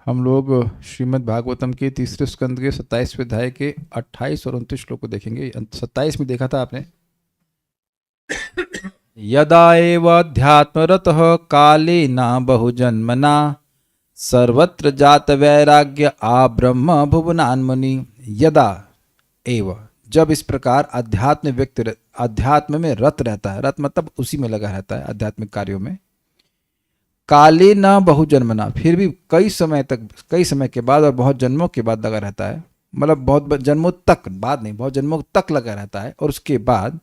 हम लोग श्रीमद् भागवतम के तीसरे स्कंद के 27वें अध्याय के 28 और 29 श्लोक को देखेंगे। 27 में देखा था आपने, यदा एव अध्यात्मरतः कालेन बहुजन्मना सर्वत्र जात वैराग्य आ ब्रह्म भुवनान्मनि। यदा एव, जब इस प्रकार अध्यात्म व्यक्ति अध्यात्म में रत रहता है, रत मतलब उसी में लगा रहता है आध्यात्मिक कार्यों में, काले न बहुजन्मना, फिर भी कई समय के बाद और बहुत जन्मों के बाद लगा रहता है, मतलब बहुत जन्मों तक, बाद नहीं, बहुत जन्मों तक लगा रहता है। और उसके बाद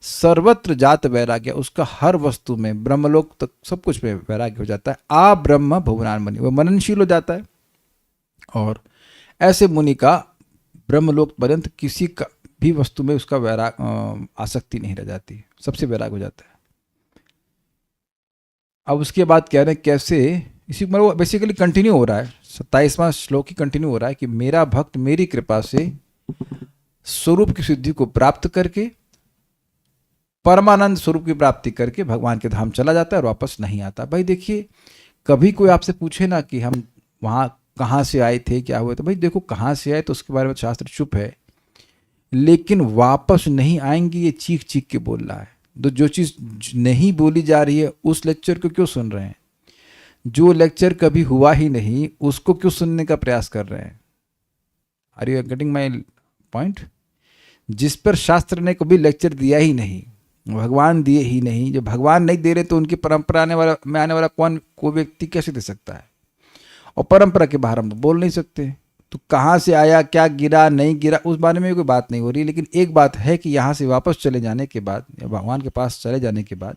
सर्वत्र जात वैराग्य, उसका हर वस्तु में, ब्रह्मलोक तक सब कुछ में वैराग्य हो जाता है। आ ब्रह्म भुवनान्मनि, वह मननशील हो जाता है। और ऐसे मुनि का ब्रह्मलोक पर्यंत किसी का भी वस्तु में उसका आसक्ति नहीं रह जाती, सबसे वैराग हो जाता है। अब उसके बाद कह रहे हैं कैसे, इसी पर वो बेसिकली कंटिन्यू हो रहा है, 27वां श्लोक ही कंटिन्यू हो रहा है कि मेरा भक्त मेरी कृपा से स्वरूप की सिद्धि को प्राप्त करके, परमानंद स्वरूप की प्राप्ति करके भगवान के धाम चला जाता है और वापस नहीं आता। भाई देखिए, कभी कोई आपसे पूछे ना कि हम वहाँ कहाँ से आए थे, क्या हुआ, तो भाई देखो कहाँ से आए तो उसके बारे में शास्त्र चुप है, लेकिन वापस नहीं आएंगे ये चीख चीख के बोल रहा है। तो जो चीज़ नहीं बोली जा रही है उस लेक्चर को क्यों सुन रहे हैं? जो लेक्चर कभी हुआ ही नहीं उसको क्यों सुनने का प्रयास कर रहे हैं? Are you getting my point? जिस पर शास्त्र ने कभी लेक्चर दिया ही नहीं, भगवान दिए ही नहीं, जो भगवान नहीं दे रहे तो उनकी परंपरा में आने वाला कोई व्यक्ति कैसे दे सकता है? और परंपरा के बाहर हम तो बोल नहीं सकते। तो कहाँ से आया, क्या गिरा नहीं गिरा, उस बारे में कोई बात नहीं हो रही। लेकिन एक बात है कि यहाँ से वापस चले जाने के बाद, या भगवान के पास चले जाने के बाद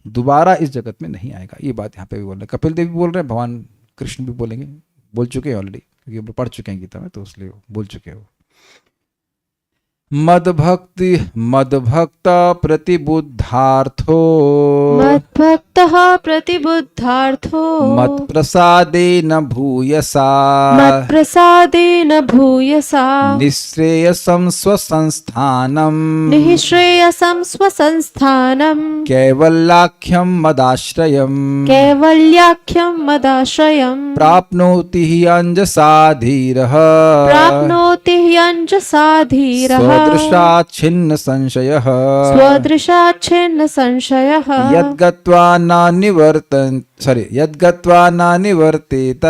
दोबारा इस जगत में नहीं आएगा। ये बात यहाँ पे भी बोल रहे हैं, कपिल देव भी बोल रहे हैं, भगवान कृष्ण भी बोलेंगे, बोल चुके हैं ऑलरेडी, क्योंकि हम पढ़ चुके हैं गीता में, तो इसलिए बोल चुके हैं। मदभक्त प्रतिबुद्धार्थो, मद्भक्तः प्रतिबुद्धार्थो, मत्प्रसादेन भूयसा, मत्प्रसादेन भूयसा, निःश्रेयसं स्वसंस्थानम्, निःश्रेयसं स्वसंस्थानम्, कैवल्याख्यं मदाश्रयम्, कैवल्याख्यं मदाश्रयम्, प्राप्नोति हि अंजसा धीरः, प्राप्नोति ह्यञ्जसा धीरः, स्वदृशाच्छिन्न संशयः, स्वदृशाच्छिन्न संशयः, यद्गत्वा न निवर्तेत, यद्गत्वा न निवर्तेत,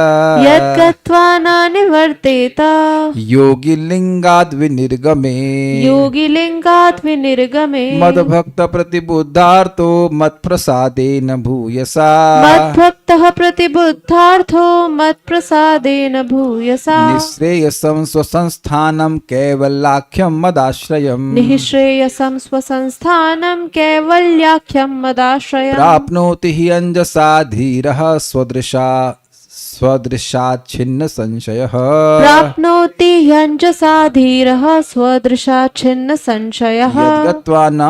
योगिलिंगाद् विनिर्गमे, योगिलिंगात् विनिर्गमे, मद्भक्त प्रतिबुद्धार्थो मत्प्रसादेन भूयसा, मद्भक्तः प्रतिबुद्धार्थो मत्प्रसादेन भूयसा, निःश्रेयसं स्वसंस्थानं कैवल्याख्यं मदाश्रयम्, निःश्रेयसं स्वसंस्थानं कैवल्याख्यं मदाश्रयम्, प्राप्नोति हि अंजसा धीरः स्वदृशाच्छिन्न संशयः, प्राप्नोति ह्यञ्जसा धीरः स्वदृशाच्छिन्न संशयः, यद्गत्वा न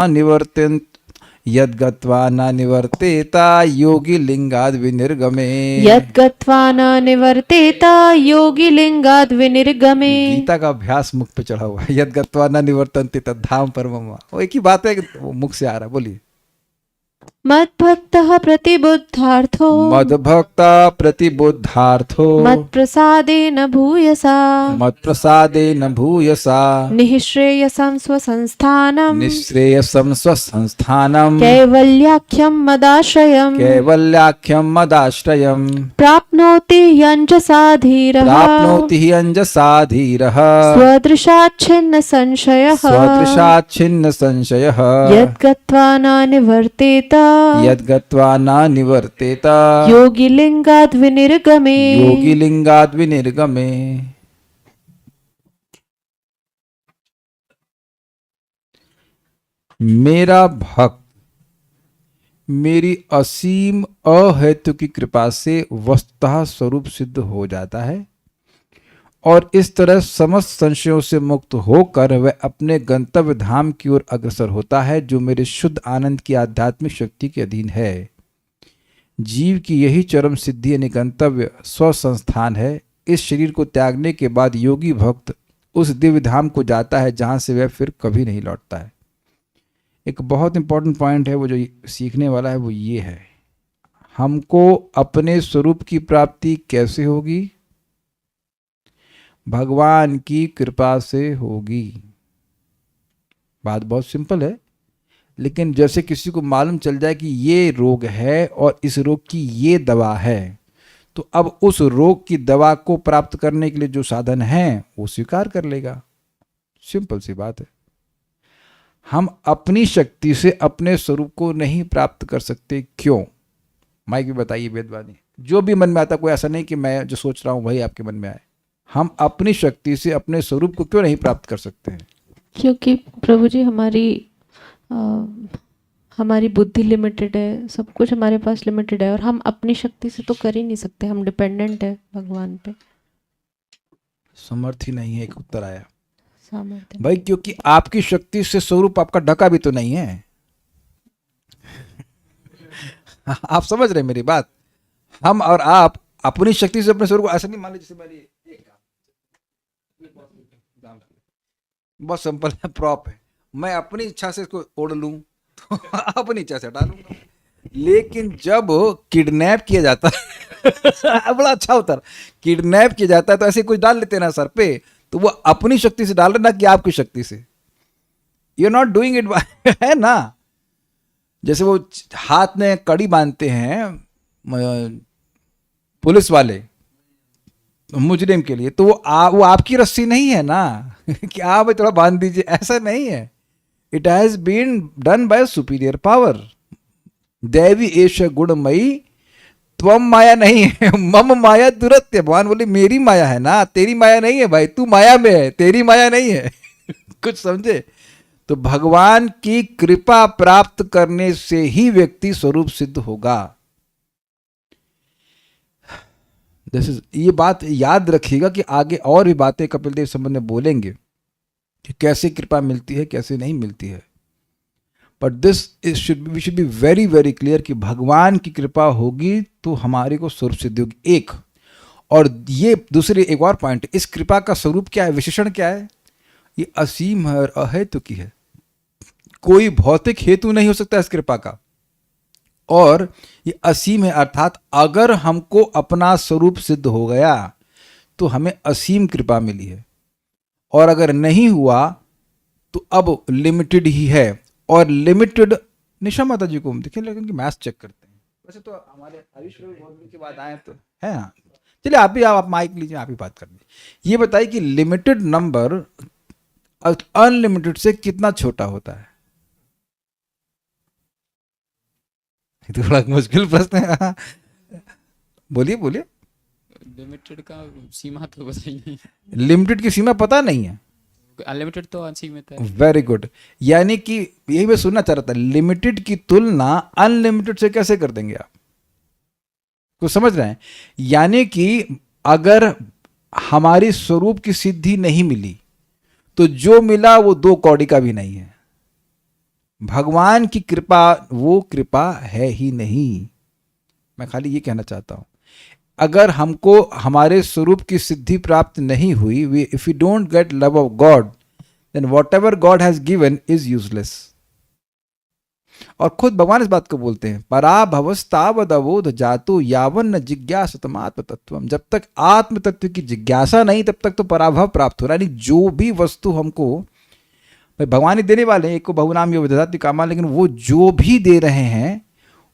निवर्तेत योगिलिंगाद् विनिर्गमे, यद्गत्वा न निवर्तेत योगिलिंगाद् विनिर्गमे। गीता का अभ्यास मुख पे चढ़ा हुआ है। यद्गत्वा न निवर्तन्ते तद्धाम परमम, वो एक ही बात है, वो मुख से आ रहा है। बोलिए। मद्भक्तः प्रतिबुद्धार्थो, मद्भक्ता प्रतिबुद्धार्थो, मत्प्रसादेन भूयसा, मत्प्रसादेन भूयसा, निःश्रेयसं स्वसंस्थानम्, निःश्रेयसं स्वसंस्थानम्, कैवल्याख्यं मदाश्रयम्, कैवल्याख्यं मदाश्रयम्, प्राप्नोति ह्यञ्जसा धीरः, प्राप्नोति हि अंजसा धीरः, स्वदृशाच्छिन्न संशयः, स्वदृशाच्छिन्न संशयः, यद्गत्वा न निवर्तेत, यद्गत्वा न निवर्तेत, योगिलिंगाद् विनिर्गमे, योगिलिंगाद् विनिर्गमे। मेरा भक्त मेरी असीम अहेतु की कृपा से वस्तुतः स्वरूप सिद्ध हो जाता है, और इस तरह समस्त संशयों से मुक्त होकर वह अपने गंतव्य धाम की ओर अग्रसर होता है, जो मेरे शुद्ध आनंद की आध्यात्मिक शक्ति के अधीन है। जीव की यही चरम सिद्धि यानी गंतव्य स्वसंस्थान है। इस शरीर को त्यागने के बाद योगी भक्त उस दिव्य धाम को जाता है जहाँ से वह फिर कभी नहीं लौटता है। एक बहुत इंपॉर्टेंट पॉइंट है वो जो सीखने वाला है, वो ये है, हमको अपने स्वरूप की प्राप्ति कैसे होगी? भगवान की कृपा से होगी। बात बहुत सिंपल है, लेकिन जैसे किसी को मालूम चल जाए कि ये रोग है और इस रोग की ये दवा है, तो अब उस रोग की दवा को प्राप्त करने के लिए जो साधन है वो स्वीकार कर लेगा। सिंपल सी बात है। हम अपनी शक्ति से अपने स्वरूप को नहीं प्राप्त कर सकते। क्यों? माइक भी बताइए वेदवाणी। जो भी मन में आता, कोई ऐसा नहीं कि मैं जो सोच रहा हूं वही आपके मन में आए। हम अपनी शक्ति से अपने स्वरूप को क्यों नहीं प्राप्त कर सकते हैं? क्योंकि प्रभु जी हमारी बुद्धि लिमिटेड है, सब कुछ हमारे पास लिमिटेड है, और हम अपनी शक्ति से तो कर ही नहीं सकते। हम डिपेंडेंट है भगवान पे। समर्थ ही नहीं है, एक उत्तर आया सामर्थ्य भाई, क्योंकि आपकी शक्ति से स्वरूप आपका ढका भी तो नहीं है। आप समझ रहे हैं मेरी बात? हम और आप अपनी शक्ति से अपने स्वरूप को ऐसा नहीं मान लीजिए। जैसे मेरी बहुत सिंपल है, प्रॉप है, मैं अपनी इच्छा से इसको ओढ़ लूं तो अपनी इच्छा से हटा लूंगा। लेकिन जब किडनैप किया जाता है बड़ा अच्छा होता है, किडनैप किया जाता है तो ऐसे कुछ डाल लेते हैं ना सर पे, तो वो अपनी शक्ति से डाल रहे ना कि आपकी शक्ति से। You are not doing it है ना। जैसे वो हाथ में कड़ी बांधते हैं पुलिस वाले मुजरिम के लिए, तो वो आपकी रस्सी नहीं है ना कि आप थोड़ा बांध दीजिए, ऐसा नहीं है। It has been done by superior power. दैवी एश गुणमयी त्वम माया नहीं है, मम माया दुरत्य। भगवान बोले मेरी माया है ना, तेरी माया नहीं है भाई, तू माया में है, तेरी माया नहीं है। कुछ समझे? तो भगवान की कृपा प्राप्त करने से ही व्यक्ति स्वरूप सिद्ध होगा। ये बात याद रखिएगा कि आगे और भी बातें कपिल देव संबंध में बोलेंगे कि कैसे कृपा मिलती है, कैसे नहीं मिलती है। But this we should be very very clear कि भगवान की कृपा होगी तो हमारे को स्वरूप सिद्धि होगी। एक और ये दूसरे एक और पॉइंट, इस कृपा का स्वरूप क्या है, विशेषण क्या है? ये असीम है और अहेतु की है। कोई भौतिक हेतु नहीं हो सकता इस कृपा का, और ये असीम है, अर्थात अगर हमको अपना स्वरूप सिद्ध हो गया तो हमें असीम कृपा मिली है, और अगर नहीं हुआ तो अब लिमिटेड ही है। और लिमिटेड निशा माता जी को हम देखिए, लेकिन मैथ्स चेक करते हैं। वैसे तो हमारे आयुष के बाद आए तो है ना। चलिए आप माइक लीजिए, आप ही बात कर लीजिए। ये बताइए कि लिमिटेड नंबर अनलिमिटेड से कितना छोटा होता है? थोड़ा मुश्किल प्रश्न है। बोलिए बोलिए। लिमिटेड का सीमा तो बताइए। लिमिटेड की सीमा पता नहीं है, अनलिमिटेड तो असीमित है। Very good. यानी कि यही मैं सुनना चाह रहा था, लिमिटेड की तुलना अनलिमिटेड से कैसे कर देंगे आप? कुछ समझ रहे हैं? यानी कि अगर हमारी स्वरूप की सिद्धि नहीं मिली तो जो मिला वो 2 कौड़ी का भी नहीं है। भगवान की कृपा वो कृपा है ही नहीं। मैं खाली ये कहना चाहता हूं, अगर हमको हमारे स्वरूप की सिद्धि प्राप्त नहीं हुई, if you don't get love of God, then whatever God has given is useless. और खुद भगवान इस बात को बोलते हैं, पराभवस्तावदवोध जातु यावन जिज्ञासतम आत्म तत्वम। जब तक आत्म तत्व की जिज्ञासा नहीं तब तक तो पराभव प्राप्त हो रहा है। यानी जो भी वस्तु हमको भाई भगवान ही देने वाले हैं, एक को बहुनाम योग ददाति कामा, लेकिन वो जो भी दे रहे हैं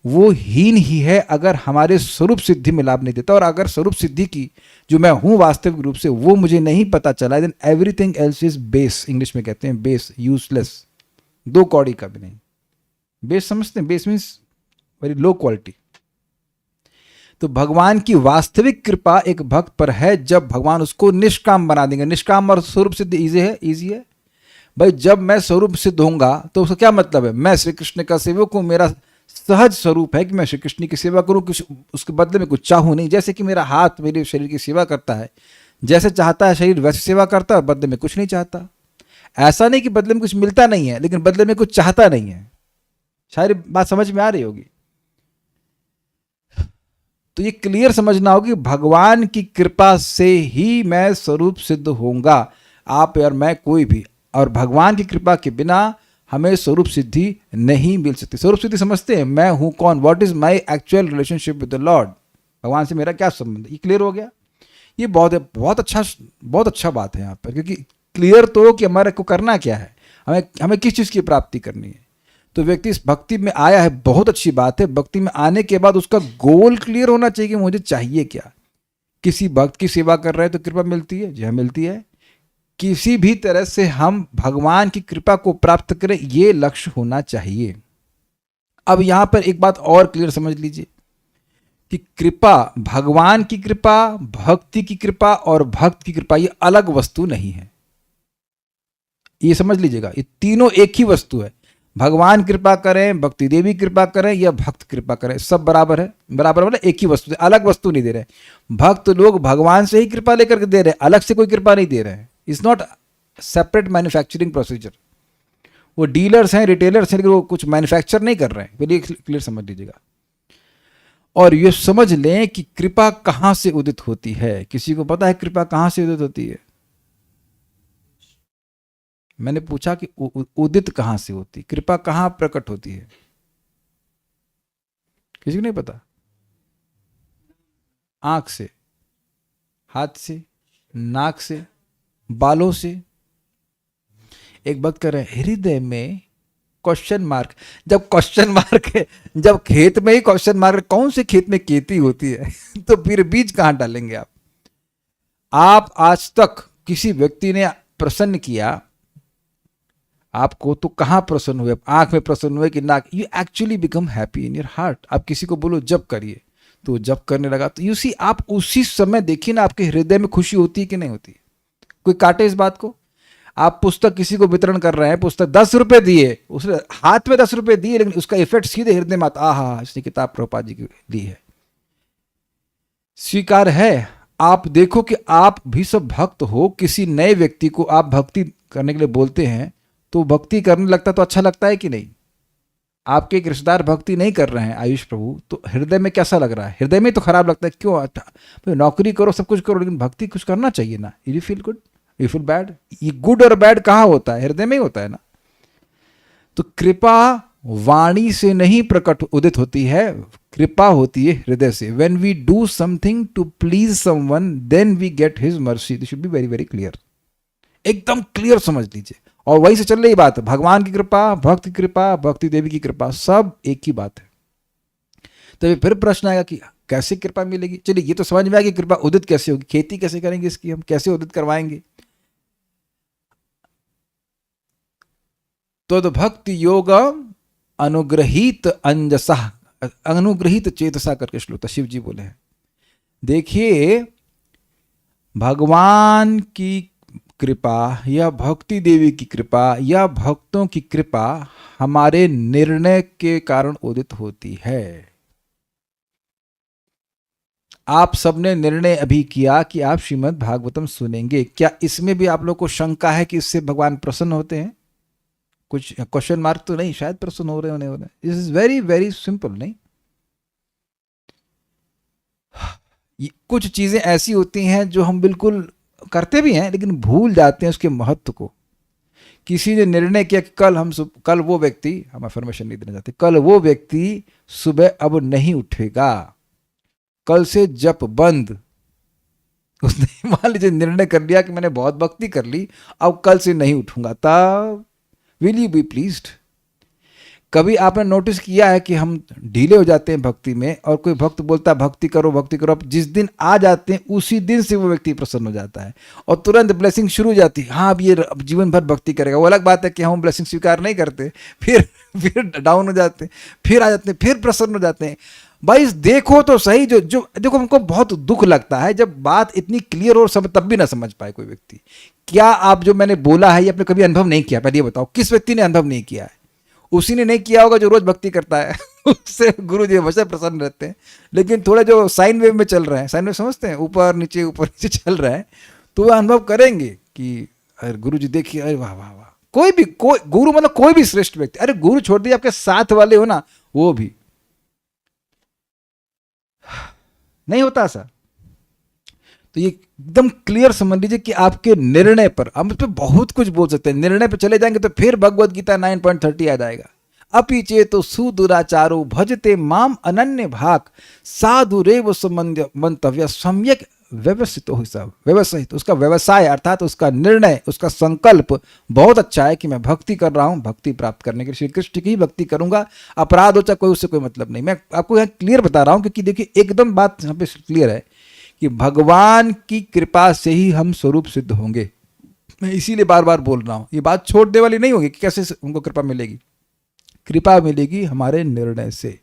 वो हीन ही है अगर हमारे स्वरूप सिद्धि में लाभ नहीं देता। और अगर स्वरूप सिद्धि की जो मैं हूं वास्तविक रूप से वो मुझे नहीं पता चला, then everything else is base. English में कहते हैं बेस, यूजलेस, 2 कौड़ी का भी नहीं। बेस समझते हैं? Base means very low quality. तो भगवान की वास्तविक कृपा एक भक्त पर है जब भगवान उसको निष्काम बना देंगे। निष्काम और स्वरूप सिद्ध इजी है भाई। जब मैं स्वरूप सिद्ध होऊंगा तो उसका क्या मतलब है? मैं श्री कृष्ण का सेवक हूं, मेरा सहज स्वरूप है कि मैं श्री कृष्ण की सेवा करूं, कुछ उसके बदले में कुछ चाहूं नहीं। जैसे कि मेरा हाथ मेरे शरीर की सेवा करता है, जैसे चाहता है शरीर वैसे सेवा करता है, बदले में कुछ नहीं चाहता। ऐसा नहीं कि बदले में कुछ मिलता नहीं है, लेकिन बदले में कुछ चाहता नहीं है। शायद बात समझ में आ रही होगी। तो ये क्लियर समझना होगी, भगवान की कृपा से ही मैं स्वरूप सिद्ध होऊंगा, आप और मैं कोई भी। और भगवान की कृपा के बिना हमें स्वरूप सिद्धि नहीं मिल सकती। स्वरूप सिद्धि समझते हैं, मैं हूं कौन, what is my actual relationship with the Lord, भगवान से मेरा क्या संबंध है, ये क्लियर हो गया। ये बहुत अच्छा बात है यहाँ पर, क्योंकि क्लियर तो हो कि हमारे को करना क्या है, हमें किस चीज़ की प्राप्ति करनी है। तो व्यक्ति इस भक्ति में आया है, बहुत अच्छी बात है। भक्ति में आने के बाद उसका गोल क्लियर होना चाहिए कि मुझे चाहिए क्या। किसी भक्त की सेवा कर रहे हैं तो कृपा मिलती है, जी हाँ मिलती है। किसी भी तरह से हम भगवान की कृपा को प्राप्त करें, ये लक्ष्य होना चाहिए। अब यहां पर एक बात और क्लियर समझ लीजिए कि कृपा, भगवान की कृपा, भक्ति की कृपा और भक्त की कृपा, ये अलग वस्तु नहीं है। ये समझ लीजिएगा, ये तीनों एक ही वस्तु है। भगवान कृपा करें, भक्ति देवी कृपा करें या भक्त कृपा करें, सब बराबर है। बराबर मतलब एक ही वस्तु है, अलग वस्तु नहीं दे रहे। भक्त लोग भगवान से ही कृपा लेकर के दे रहे हैं, अलग से कोई कृपा नहीं दे रहे हैं। It's not separate manufacturing procedure. वो डीलर्स हैं, रिटेलर्स हैं, लेकिन वो कुछ मैन्युफैक्चर नहीं कर रहे हैं। पहले क्लियर समझ लीजिएगा। और ये समझ लें कि कृपा कहां से उदित होती है। किसी को पता है कृपा कहां से उदित होती है? मैंने पूछा कि उदित कहां से होती, कृपा कहां प्रकट होती है? किसी को नहीं पता? आंख से, हाथ से, नाक से, बालों से। एक भक्त कह रहे हैं हृदय में क्वेश्चन मार्क। जब क्वेश्चन मार्क है, जब खेत में ही क्वेश्चन मार्क, कौन से खेत में खेती होती है तो फिर बीज कहां डालेंगे आप? आप आज तक किसी व्यक्ति ने प्रसन्न किया आपको तो कहां प्रसन्न हुए? आंख में प्रसन्न हुए कि नाक? You actually become happy in your heart. आप किसी को बोलो जप करिए तो जप करने लगा, तो यू सी, आप उसी समय देखिए ना आपके हृदय में खुशी होती है कि नहीं होती? कोई काटे इस बात को? आप पुस्तक किसी को वितरण कर रहे हैं, पुस्तक 10 रुपए दिए, उसने हाथ में 10 रुपए दिए, लेकिन उसका इफेक्ट सीधे हृदय में आता, आहा इसने किताब प्रभुपाद जी की दी है। स्वीकार है। आप देखो कि आप भी सब भक्त हो, किसी नए व्यक्ति को आप भक्ति करने के लिए बोलते हैं तो भक्ति करने लगता तो अच्छा लगता है कि नहीं? आपके एक रिश्तेदार भक्ति नहीं कर रहे हैं आयुष प्रभु, तो हृदय में कैसा लग रहा है? हृदय में तो खराब लगता है। क्यों? नौकरी करो, सब कुछ करो, लेकिन भक्ति कुछ करना चाहिए ना। You feel good, you feel bad. ये गुड और बैड कहाँ होता है? हृदय में ही होता है ना। तो कृपा वाणी से नहीं प्रकट उदित होती है, कृपा होती है हृदय से। When we do something to please someone, then we get his mercy. This should be very very clear, एकदम क्लियर समझ लीजिए। और वहीं से चल रही बात है, भगवान की कृपा, भक्त की कृपा, भक्ति देवी की कृपा, सब एक ही बात है। तो फिर प्रश्न आएगा कि कैसे कृपा मिलेगी? चलिए ये तो समझ में आएगी, कृपा उदित कैसे होगी, खेती कैसे करेंगे इसकी, हम कैसे उदित करवाएंगे? तो भक्ति योग अनुग्रहित अंजसा, अनुग्रहित चेतसा करके श्लोक शिव जी बोले हैं। देखिए, भगवान की कृपा या भक्ति देवी की कृपा या भक्तों की कृपा हमारे निर्णय के कारण उदित होती है। आप सबने निर्णय अभी किया कि आप श्रीमद् भागवतम सुनेंगे। क्या इसमें भी आप लोग को शंका है कि इससे भगवान प्रसन्न होते हैं? कुछ क्वेश्चन मार्क तो नहीं? शायद प्रसन्न हो रहे होने वाले। This is very very simple. नहीं, कुछ चीजें ऐसी होती हैं जो हम बिल्कुल करते भी हैं लेकिन भूल जाते हैं उसके महत्व को। किसी ने निर्णय किया कि कल वो व्यक्ति, हम अफर्मेशन नहीं देना चाहते, कल वो व्यक्ति सुबह अब नहीं उठेगा, कल से जप बंद। उसने मान लीजिए निर्णय कर लिया कि मैंने बहुत भक्ति कर ली, अब कल से नहीं उठूंगा, तब विल यू बी प्लीज्ड? कभी आपने नोटिस किया है कि हम ढीले हो जाते हैं भक्ति में, और कोई भक्त बोलता है भक्ति करो भक्ति करो, अब जिस दिन आ जाते हैं उसी दिन से वो व्यक्ति प्रसन्न हो जाता है और तुरंत ब्लेसिंग शुरू हो जाती है। हाँ, अब ये जीवन भर भक्ति करेगा। वो अलग बात है कि हम ब्लेसिंग स्वीकार नहीं करते, फिर डाउन हो जाते हैं, फिर आ जाते हैं, फिर प्रसन्न हो जाते हैं। भाई देखो तो सही, जो देखो, हमको बहुत दुख लगता है जब बात इतनी क्लियर और सब तब भी ना समझ पाए कोई व्यक्ति। क्या आप जो मैंने बोला है ये आपने कभी अनुभव नहीं किया? पहले ये बताओ, किस व्यक्ति ने अनुभव नहीं किया है? उसी ने नहीं किया होगा जो रोज भक्ति करता है उससे गुरु जी हमेशा प्रसन्न रहते हैं। लेकिन थोड़े जो साइन वेव में चल रहे हैं, साइन वेव समझते हैं, ऊपर नीचे चल रहे हैं, तो वह अनुभव करेंगे कि अरे गुरु जी देखिए, अरे वाह वाह वाह। कोई गुरु मतलब कोई भी श्रेष्ठ व्यक्ति, अरे गुरु छोड़ दिए, आपके साथ वाले हो ना, वो भी नहीं होता सर। तो ये एकदम क्लियर समझ लीजिए कि आपके निर्णय पर, हम इस पर बहुत कुछ बोल सकते हैं, निर्णय पर चले जाएंगे तो फिर भगवद गीता 9.30 याद आएगा। अपि चेतो सुदुराचारो भजते माम अनन्य भाग साधु रेव मंतव्य सम्यक व्यवस्थित हो, सब व्यवस्थित, उसका व्यवसाय अर्थात उसका निर्णय, उसका संकल्प बहुत अच्छा है कि मैं भक्ति कर रहा हूं, भक्ति प्राप्त करने के लिए श्री कृष्ण की ही भक्ति करूंगा, अपराध हो चाहे कोई, उससे कोई मतलब नहीं। मैं आपको यहाँ क्लियर बता रहा हूं क्योंकि देखिए एकदम बात यहाँ पे क्लियर है कि भगवान की कृपा से ही हम स्वरूप सिद्ध होंगे। मैं इसीलिए बार बार बोल रहा हूं, ये बात छोड़ने वाली नहीं होगी कि कैसे उनको कृपा मिलेगी। कृपा मिलेगी हमारे निर्णय से,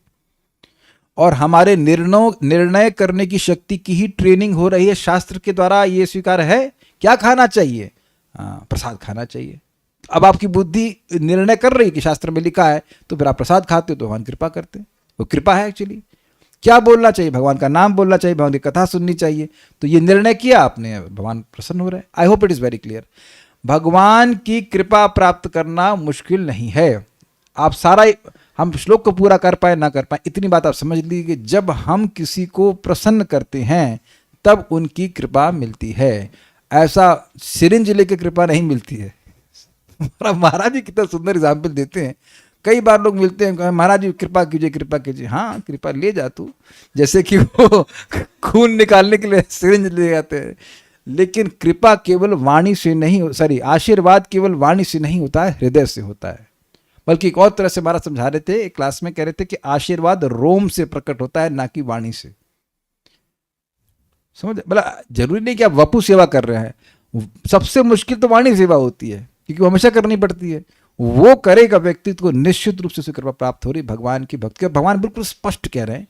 और हमारे निर्णय करने की शक्ति की ही ट्रेनिंग हो रही है शास्त्र के द्वारा। ये स्वीकार है। क्या खाना चाहिए? प्रसाद खाना चाहिए। अब आपकी बुद्धि निर्णय कर रही है कि शास्त्र में लिखा है, तो फिर आप प्रसाद खाते हो तो भगवान कृपा करते हैं, वो कृपा है एक्चुअली। क्या बोलना चाहिए? भगवान का नाम बोलना चाहिए, भगवान की कथा सुननी चाहिए, तो ये निर्णय किया आपने, भगवान प्रसन्न हो रहे हैं। I hope it is very clear. भगवान की कृपा प्राप्त करना मुश्किल नहीं है। आप सारा, हम श्लोक को पूरा कर पाए ना कर पाए, इतनी बात आप समझ लीजिए, जब हम किसी को प्रसन्न करते हैं तब उनकी कृपा मिलती है। ऐसा सिरिंज लेके कृपा नहीं मिलती है। महाराज जी कितना सुंदर एग्जाम्पल देते हैं। कई बार लोग मिलते हैं, महाराज जी कृपा कीजिए, कृपा कीजिए। हाँ, कृपा ले जा तू, जैसे कि वो खून निकालने के लिए सिरिंज ले जाते हैं। लेकिन कृपा केवल वाणी से नहीं, सॉरी, आशीर्वाद केवल वाणी से नहीं होता है, हृदय से होता है। बल्कि एक और तरह से महाराज समझा रहे थे, एक क्लास में कह रहे थे कि आशीर्वाद रोम से प्रकट होता है, ना कि वाणी से। समझ, मतलब जरूरी नहीं कि आप वपु सेवा कर रहे हैं, सबसे मुश्किल तो वाणी सेवा होती है, क्योंकि वो हमेशा करनी पड़ती है। वो करेगा व्यक्ति को निश्चित रूप से उसे कृपा प्राप्त हो रही भगवान की भक्ति। भगवान बिल्कुल स्पष्ट कह रहे हैं,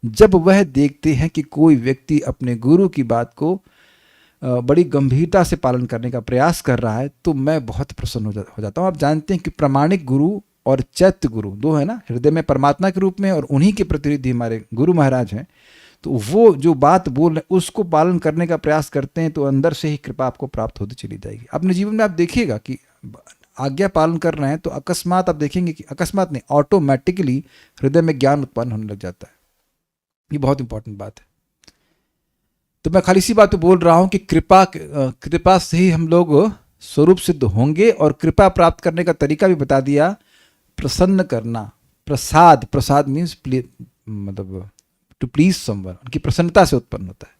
जब वह देखते हैं कि कोई व्यक्ति अपने गुरु की बात को बड़ी गंभीरता से पालन करने का प्रयास कर रहा है, तो मैं बहुत प्रसन्न हो जाता हूँ। आप जानते हैं कि प्रामाणिक गुरु और चैत्य गुरु दो है ना, हृदय में परमात्मा के रूप में, और उन्हीं के प्रतिनिधि हमारे गुरु महाराज हैं। तो वो जो बात बोल रहे हैं उसको पालन करने का प्रयास करते हैं, तो अंदर से ही कृपा आपको प्राप्त होती चली जाएगी। अपने जीवन में आप देखिएगा कि आज्ञा पालन कर रहे हैं तो अकस्मात आप देखेंगे कि, अकस्मात नहीं, ऑटोमेटिकली हृदय में ज्ञान उत्पन्न होने लग जाता है। ये बहुत इंपॉर्टेंट बात है। तो मैं खाली इसी बात पे बोल रहा हूं कि कृपा से ही हम लोग स्वरूप सिद्ध होंगे, और कृपा प्राप्त करने का तरीका भी बता दिया। प्रसन्न करना, प्रसाद मीन्स मतलब टू प्लीज समवन, उनकी प्रसन्नता से उत्पन्न होता है।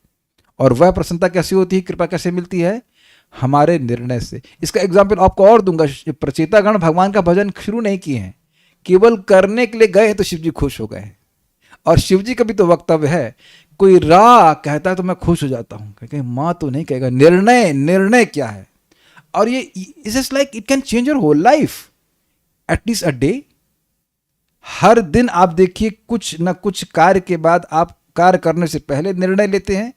और वह प्रसन्नता कैसी होती है, कृपा कैसे मिलती है? हमारे निर्णय से। इसका एग्जाम्पल आपको और दूंगा। प्रचेतागण भगवान का भजन शुरू नहीं किए हैं, केवल करने के लिए गए तो शिव जी खुश हो गए हैं। और शिव जी का भी तो वक्तव्य है, कोई रा कहता है तो मैं खुश हो जाता हूं, क्योंकि माँ तो नहीं कहेगा। निर्णय क्या है? और ये is like it can change your whole life at least a day. हर दिन आप देखिए, कुछ ना कुछ कार्य के बाद, आप कार्य करने से पहले निर्णय लेते हैं,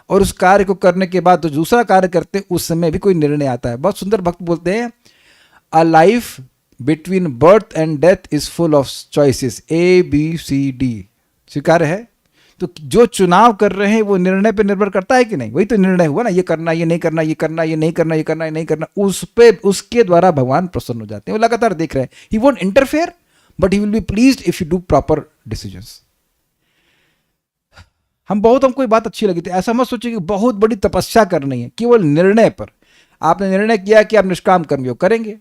और उस कार्य को करने के बाद जो दूसरा कार्य करते हैं उस समय भी कोई निर्णय आता है। बहुत सुंदर भक्त बोलते हैं, a life between birth and death is full of choices, ABCD। स्वीकार है? तो जो चुनाव कर रहे हैं वो निर्णय पे निर्भर करता है कि नहीं? वही तो निर्णय हुआ ना, ये करना, ये नहीं करना, ये करना, ये नहीं करना, ये करना, ये नहीं करना। उस पे, उसके द्वारा भगवान प्रसन्न हो जाते हैं। वो लगातार देख रहे हैं। He won't interfere but he will be pleased if you do proper decisions. हमको बात अच्छी लगी थी, ऐसा मत सोचिए कि बहुत बड़ी तपस्या करनी है। केवल निर्णय पर, आपने निर्णय किया कि आप निष्काम कर्म योग करेंगे।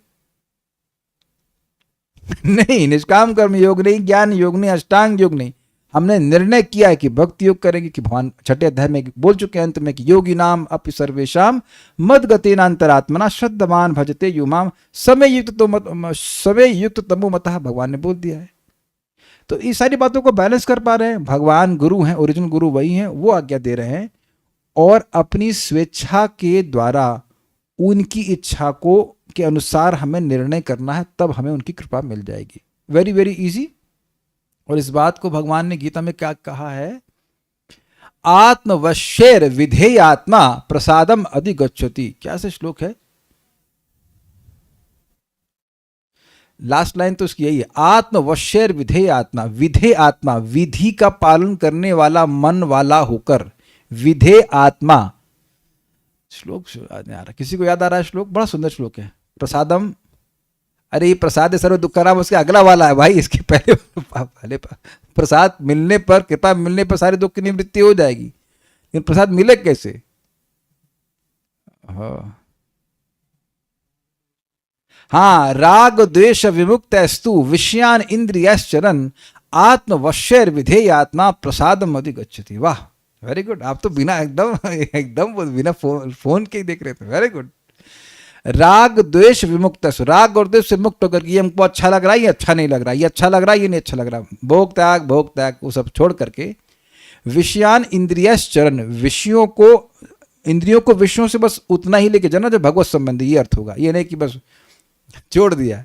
नहीं, निष्काम कर्म योग नहीं, ज्ञान योग नहीं, अष्टांग योग नहीं। हमने निर्णय किया है कि भक्ति योग करेंगे, कि भगवान 6ठे अध्याय में बोल चुके हैं अंत में कि योगी नाम अपि सर्वेशाम मद गतेनांतरात्मना श्रद्धमान भजते युमाम समय युक्त तमो मतः, भगवान ने बोल दिया है। तो ये सारी बातों को बैलेंस कर पा रहे हैं। भगवान गुरु हैं, ओरिजिनल गुरु वही हैं, वो आज्ञा दे रहे हैं, और अपनी स्वेच्छा के द्वारा उनकी इच्छा को के अनुसार हमें निर्णय करना है, तब हमें उनकी कृपा मिल जाएगी। Very very easy. और इस बात को भगवान ने गीता में क्या कहा है? आत्मवश्येर विधेय आत्मा प्रसादम अधिगच्छति। क्या से श्लोक है? लास्ट लाइन तो उसकी यही है, आत्मवश्येर विधेय आत्मा। विधेय आत्मा, विधि का पालन करने वाला मन वाला होकर, विधेय आत्मा। श्लोक याद नहीं आ रहा, किसी को याद आ रहा है श्लोक? बड़ा सुंदर श्लोक है, प्रसादम। अरे ये प्रसाद सर्व दुखराम, उसके अगला वाला है भाई, इसके पहले प्रसाद मिलने पर, कृपा मिलने पर सारे दुख की निवृत्ति हो जाएगी। लेकिन प्रसाद मिले कैसे? हाँ हाँ, राग द्वेष विमुक्तस्तु विषयान इंद्रियश्चरन् आत्मवश्यर विधेय आत्मा प्रसादम अधिगच्छति। वाह, वेरी गुड। आप तो बिना एकदम बिना फोन के ही देख रहे थे। Very good. राग द्वेष विमुक्त, राग और द्वेष से मुक्त होकर ये हमको अच्छा लग रहा है, ये अच्छा नहीं लग रहा, ये अच्छा लग रहा है, ये नहीं अच्छा लग रहा, भोग त्याग वो सब छोड़ करके विषयान इंद्रियश्चरन्, इंद्रियों को विषयों से बस उतना ही लेके जाना जो भगवत संबंधी, ये अर्थ होगा। ये नहीं कि बस छोड़ दिया।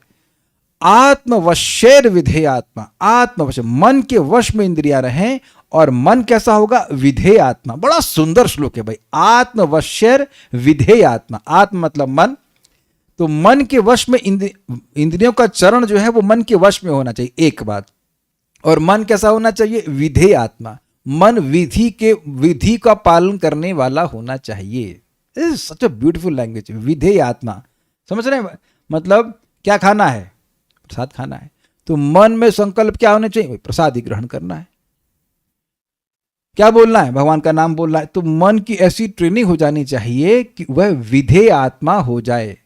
आत्मवश्यर विधेय आत्मा, आत्मवश, मन के वश में इंद्रियां रहें, और मन कैसा होगा? विधेय आत्मा। बड़ा सुंदर श्लोक है भाई, आत्मवश्यर विधेय आत्मा। आत्म मतलब मन, तो मन के वश में इंद्रियों का चरण जो है वो मन के वश में होना चाहिए, एक बात। और मन कैसा होना चाहिए? विधेय आत्मा। मन विधि का पालन करने वाला होना चाहिए। सच अ ब्यूटीफुल लैंग्वेज, विधेय आत्मा। समझ रहे हैं? मतलब क्या खाना है? प्रसाद खाना है, तो मन में संकल्प क्या होना चाहिए? प्रसाद ही ग्रहण करना है। क्या बोलना है? भगवान का नाम बोलना है। तो मन की ऐसी ट्रेनिंग हो जानी चाहिए कि वह विधेय आत्मा हो जाए।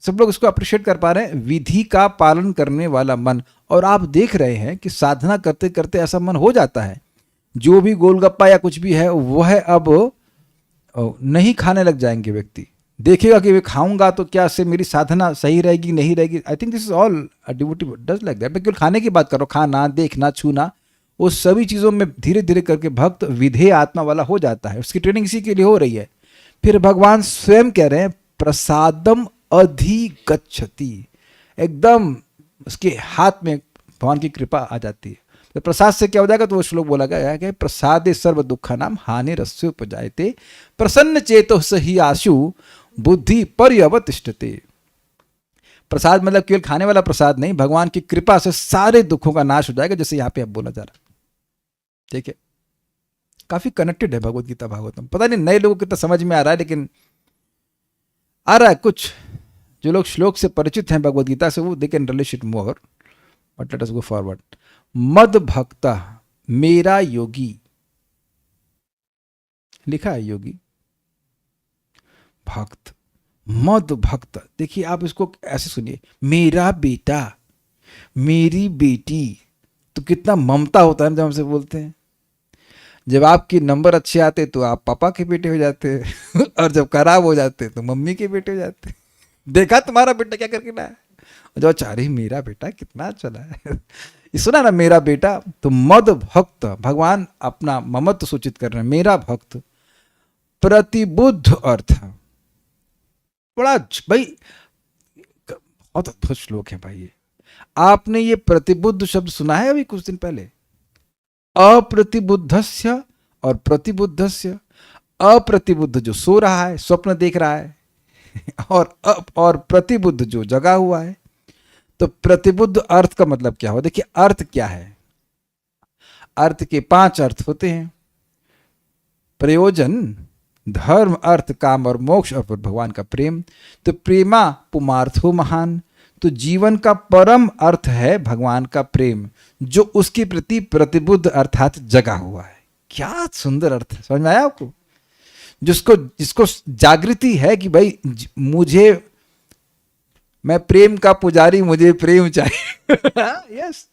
सब लोग इसको अप्रिशिएट कर पा रहे हैं, विधि का पालन करने वाला मन। और आप देख रहे हैं कि साधना करते करते ऐसा मन हो जाता है, जो भी गोलगप्पा या कुछ भी है वह अब नहीं खाने लग जाएंगे। व्यक्ति देखेगा कि वे खाऊंगा तो क्या से मेरी साधना सही रहेगी नहीं रहेगी। I think this is all a devotee does like that. मैं केवल खाने की बात करो, खाना, देखना, छूना, वो सभी चीज़ों में धीरे धीरे करके भक्त विधेय आत्मा वाला हो जाता है। उसकी ट्रेनिंग इसी के लिए हो रही है। फिर भगवान स्वयं कह रहे हैं प्रसादम अधिगच्छति, एकदम उसके हाथ में भगवान की कृपा आ जाती है। तो प्रसाद से क्या हो जाएगा? तो वो श्लोक बोला गया है कि प्रसादे सर्व दुखा नाम हानि रस्य उपजायते प्रसन्न चेतो सही आशु बुद्धि पर्यवतिष्ठते। प्रसाद मतलब केवल खाने वाला प्रसाद नहीं, भगवान की कृपा से सारे दुखों का नाश हो जाएगा, जैसे यहां पे अब बोला जा रहा है। ठीक है, काफी कनेक्टेड है भगवत गीता भागवतम। पता नहीं नए लोगों को कितना समझ में आ रहा है, लेकिन आ रहा है। कुछ जो लोग श्लोक से परिचित हैं भगवत गीता से, वो they can relate it more, but let us go forward. मद भक्ता, मेरा योगी, लिखा है योगी, भक्त, मद भक्त। देखिए आप इसको ऐसे सुनिए, मेरा बेटा, मेरी बेटी। तो कितना ममता होता है जब हमसे बोलते हैं। जब आपके नंबर अच्छे आते तो आप पापा के बेटे हो जाते हैं और जब खराब हो जाते तो मम्मी के बेटे हो जाते। देखा तुम्हारा बेटा क्या करके लाया? जो चारे मेरा बेटा कितना चला है सुना ना, मेरा बेटा। तो मद भक्त, भगवान अपना ममत्व सूचित कर रहे हैं, मेरा भक्त। प्रतिबुद्ध अर्थ, बड़ा भाई बहुत अद्भुत श्लोक है भाई ये। आपने ये प्रतिबुद्ध शब्द सुना है अभी कुछ दिन पहले? अप्रतिबुद्धस्य और प्रतिबुद्धस्य। अप्रतिबुद्ध जो सो रहा है, स्वप्न देख रहा है, और प्रतिबुद्ध जो जगा हुआ है। तो प्रतिबुद्ध अर्थ का मतलब क्या हो? देखिए अर्थ क्या है? अर्थ के 5 अर्थ होते हैं, प्रयोजन, धर्म, अर्थ, काम और मोक्ष, और भगवान का प्रेम। तो प्रेमा पुमार्थो महान, तो जीवन का परम अर्थ है भगवान का प्रेम, जो उसके प्रति प्रतिबुद्ध अर्थात जगा हुआ है। क्या सुंदर अर्थ है, समझ में आया आपको? जिसको जागृति है कि भाई मुझे, मैं प्रेम का पुजारी, मुझे प्रेम चाहिए। यस,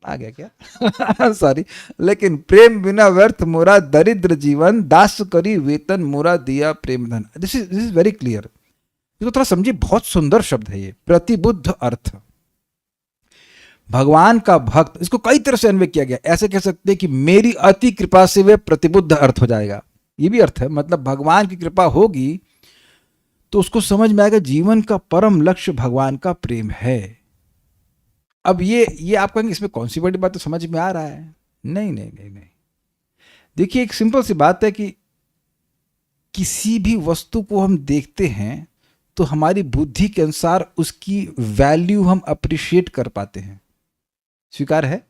आ गया क्या? सॉरी। लेकिन प्रेम बिना व्यर्थ मोरा दरिद्र जीवन, दास करी वेतन मोरा दिया प्रेम धन। This is very clear. इसको थोड़ा समझिए, बहुत सुंदर शब्द है ये, प्रतिबुद्ध अर्थ। भगवान का भक्त, इसको कई तरह से अन्वय किया गया। ऐसे कह सकते हैं कि मेरी अति कृपा से वे प्रतिबुद्ध अर्थ हो जाएगा, ये भी अर्थ है। मतलब भगवान की कृपा होगी तो उसको समझ में आएगा जीवन का परम लक्ष्य भगवान का प्रेम है। अब ये आप कहेंगे इसमें कौन सी बड़ी बात, तो समझ में आ रहा है? नहीं नहीं नहीं नहीं। देखिए एक सिंपल सी बात है कि किसी भी वस्तु को हम देखते हैं तो हमारी बुद्धि के अनुसार उसकी वैल्यू हम अप्रिशिएट कर पाते हैं। स्वीकार है?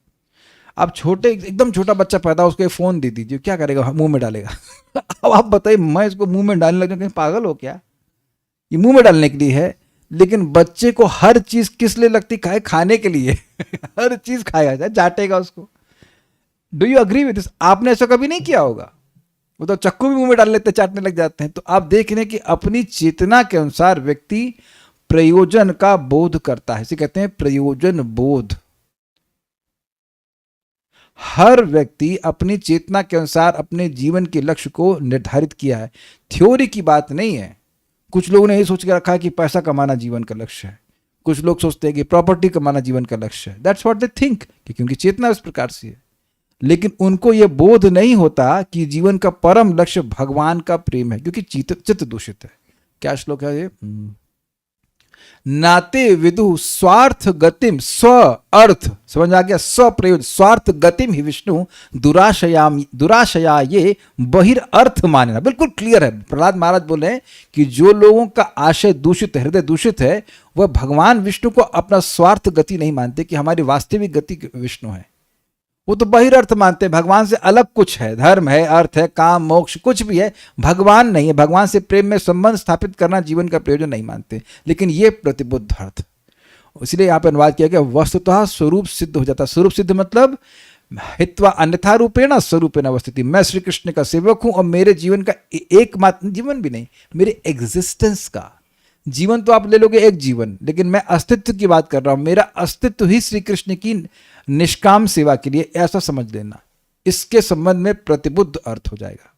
आप एकदम छोटा बच्चा पैदा, उसको एक फोन दे दीजिए, क्या करेगा? मुंह में डालेगा। अब आप बताइए, मैं इसको मुंह में डालने लग जाऊं, पागल हो क्या? ये मुंह में डालने के लिए है। लेकिन बच्चे को हर चीज किस लिए लगती? खाने के लिए। हर चीज खाया जाए, चाटेगा उसको। Do you agree with this? आपने ऐसा कभी नहीं किया होगा? वो तो चक्कू भी मुंह में डाल लेते, चाटने लग जाते हैं। तो आप देख रहे हैं कि अपनी चेतना के अनुसार व्यक्ति प्रयोजन का बोध करता है, इसे कहते हैं प्रयोजन बोध। हर व्यक्ति अपनी चेतना के अनुसार अपने जीवन के लक्ष्य को निर्धारित किया है, थ्योरी की बात नहीं है। कुछ लोगों ने ये सोच के रखा है कि पैसा कमाना जीवन का लक्ष्य है, कुछ लोग सोचते हैं कि प्रॉपर्टी कमाना जीवन का लक्ष्य है। दैट्स व्हाट दे थिंक, क्योंकि उनकी चेतना इस प्रकार से है। लेकिन उनको यह बोध नहीं होता कि जीवन का परम लक्ष्य भगवान का प्रेम है, क्योंकि चित्त दूषित है। क्या श्लोक है ये? नाते विदु स्वार्थ गतिम स्व अर्थ, समझ आ गया? स्व प्रयोज स्वार्थ गतिम ही विष्णु दुराशया ये बहिर्थ मानना। बिल्कुल क्लियर है। प्रहलाद महाराज बोले हैं कि जो लोगों का आशय दूषित है, हृदय दूषित है, वह भगवान विष्णु को अपना स्वार्थ गति नहीं मानते कि हमारी वास्तविक गति विष्णु है। वो तो बहिर्थ मानते हैं, भगवान से अलग कुछ है, धर्म है, अर्थ है, काम, मोक्ष कुछ भी है, भगवान नहीं है। भगवान से प्रेम में संबंध स्थापित करना जीवन का प्रयोजन नहीं मानते। लेकिन ये प्रतिबुद्ध अर्थ, इसलिए यहाँ पर अनुवाद किया गया वस्तुतः स्वरूप सिद्ध हो जाता है। स्वरूप सिद्ध मतलब हित्वा अन्यथा रूपेण स्वरूपेण अवस्थिति। मैं श्री कृष्ण का सेवक हूं और मेरे जीवन का एकमात्र जीवन भी नहीं, मेरे एग्जिस्टेंस का जीवन तो आप ले लोगे एक जीवन, लेकिन मैं अस्तित्व की बात कर रहा हूं। मेरा अस्तित्व ही श्री कृष्ण की निष्काम सेवा के लिए, ऐसा समझ लेना। इसके संबंध में प्रतिबुद्ध अर्थ हो जाएगा।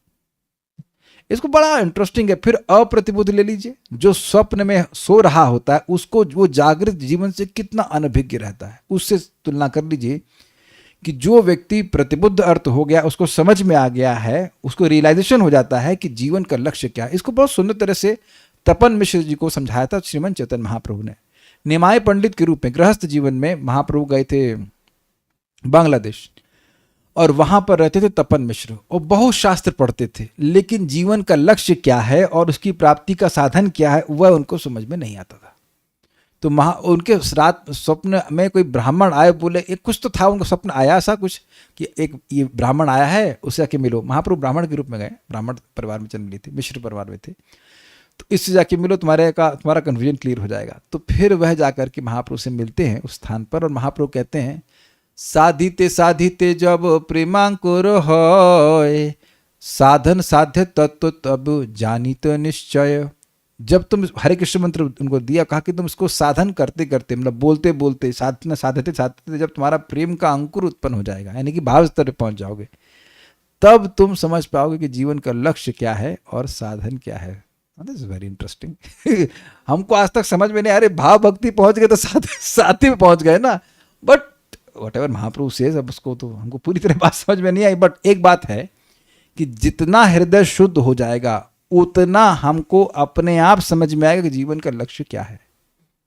इसको बड़ा इंटरेस्टिंग है। फिर अप्रतिबुद्ध ले लीजिए, जो स्वप्न में सो रहा होता है उसको वो जागृत जीवन से कितना अनभिज्ञ रहता है। उससे तुलना कर लीजिए कि जो व्यक्ति प्रतिबुद्ध अर्थ हो गया, उसको समझ में आ गया है, उसको रियलाइजेशन हो जाता है कि जीवन का लक्ष्य क्या है। इसको बहुत सुंदर तरह से तपन मिश्र जी को समझाया था श्रीमन चैतन्य महाप्रभु ने। निमाय पंडित के रूप में गृहस्थ जीवन में महाप्रभु गए थे बांग्लादेश, और वहां पर रहते थे तपन मिश्र, और बहुत शास्त्र पढ़ते थे, लेकिन जीवन का लक्ष्य क्या है और उसकी प्राप्ति का साधन क्या है वह उनको समझ में नहीं आता था। तो उनके रात स्वप्न में कोई ब्राह्मण आए, बोले एक कुछ तो था, उनको स्वप्न आया ऐसा कुछ कि एक ये ब्राह्मण आया है, उससे आके मिलो। महाप्रभु ब्राह्मण के रूप में गए, ब्राह्मण परिवार में जन्म लिए थे, मिश्र परिवार में थे, तो इससे जाके मिलो, तुम्हारा कन्फ्यूजन क्लियर हो जाएगा। तो फिर वह जाकर के महाप्रभु से मिलते हैं उस स्थान पर, और महाप्रभु कहते हैं साधिते साधिते जब प्रेमांकुर होय, साधन साध्य तत्व तब जानित निश्चय। जब तुम हरे कृष्ण मंत्र उनको दिया, कहा कि तुम इसको साधन करते करते, मतलब बोलते बोलते, साधना साधते साधते जब तुम्हारा प्रेम का अंकुर उत्पन्न हो जाएगा, यानी कि भाव स्तर पर पहुंच जाओगे, तब तुम समझ पाओगे कि जीवन का लक्ष्य क्या है और साधन क्या है। This is very interesting. हमको आज तक समझ में नहीं, अरे भाव भक्ति पहुंच गए तो साथी में पहुंच गए ना, but what ever Mahaprabhu says, अब उसको तो हमको पूरी तरह बात समझ में नहीं आई। बट एक बात है कि जितना हृदय शुद्ध हो जाएगा उतना हमको अपने आप समझ में आएगा कि जीवन का लक्ष्य क्या है।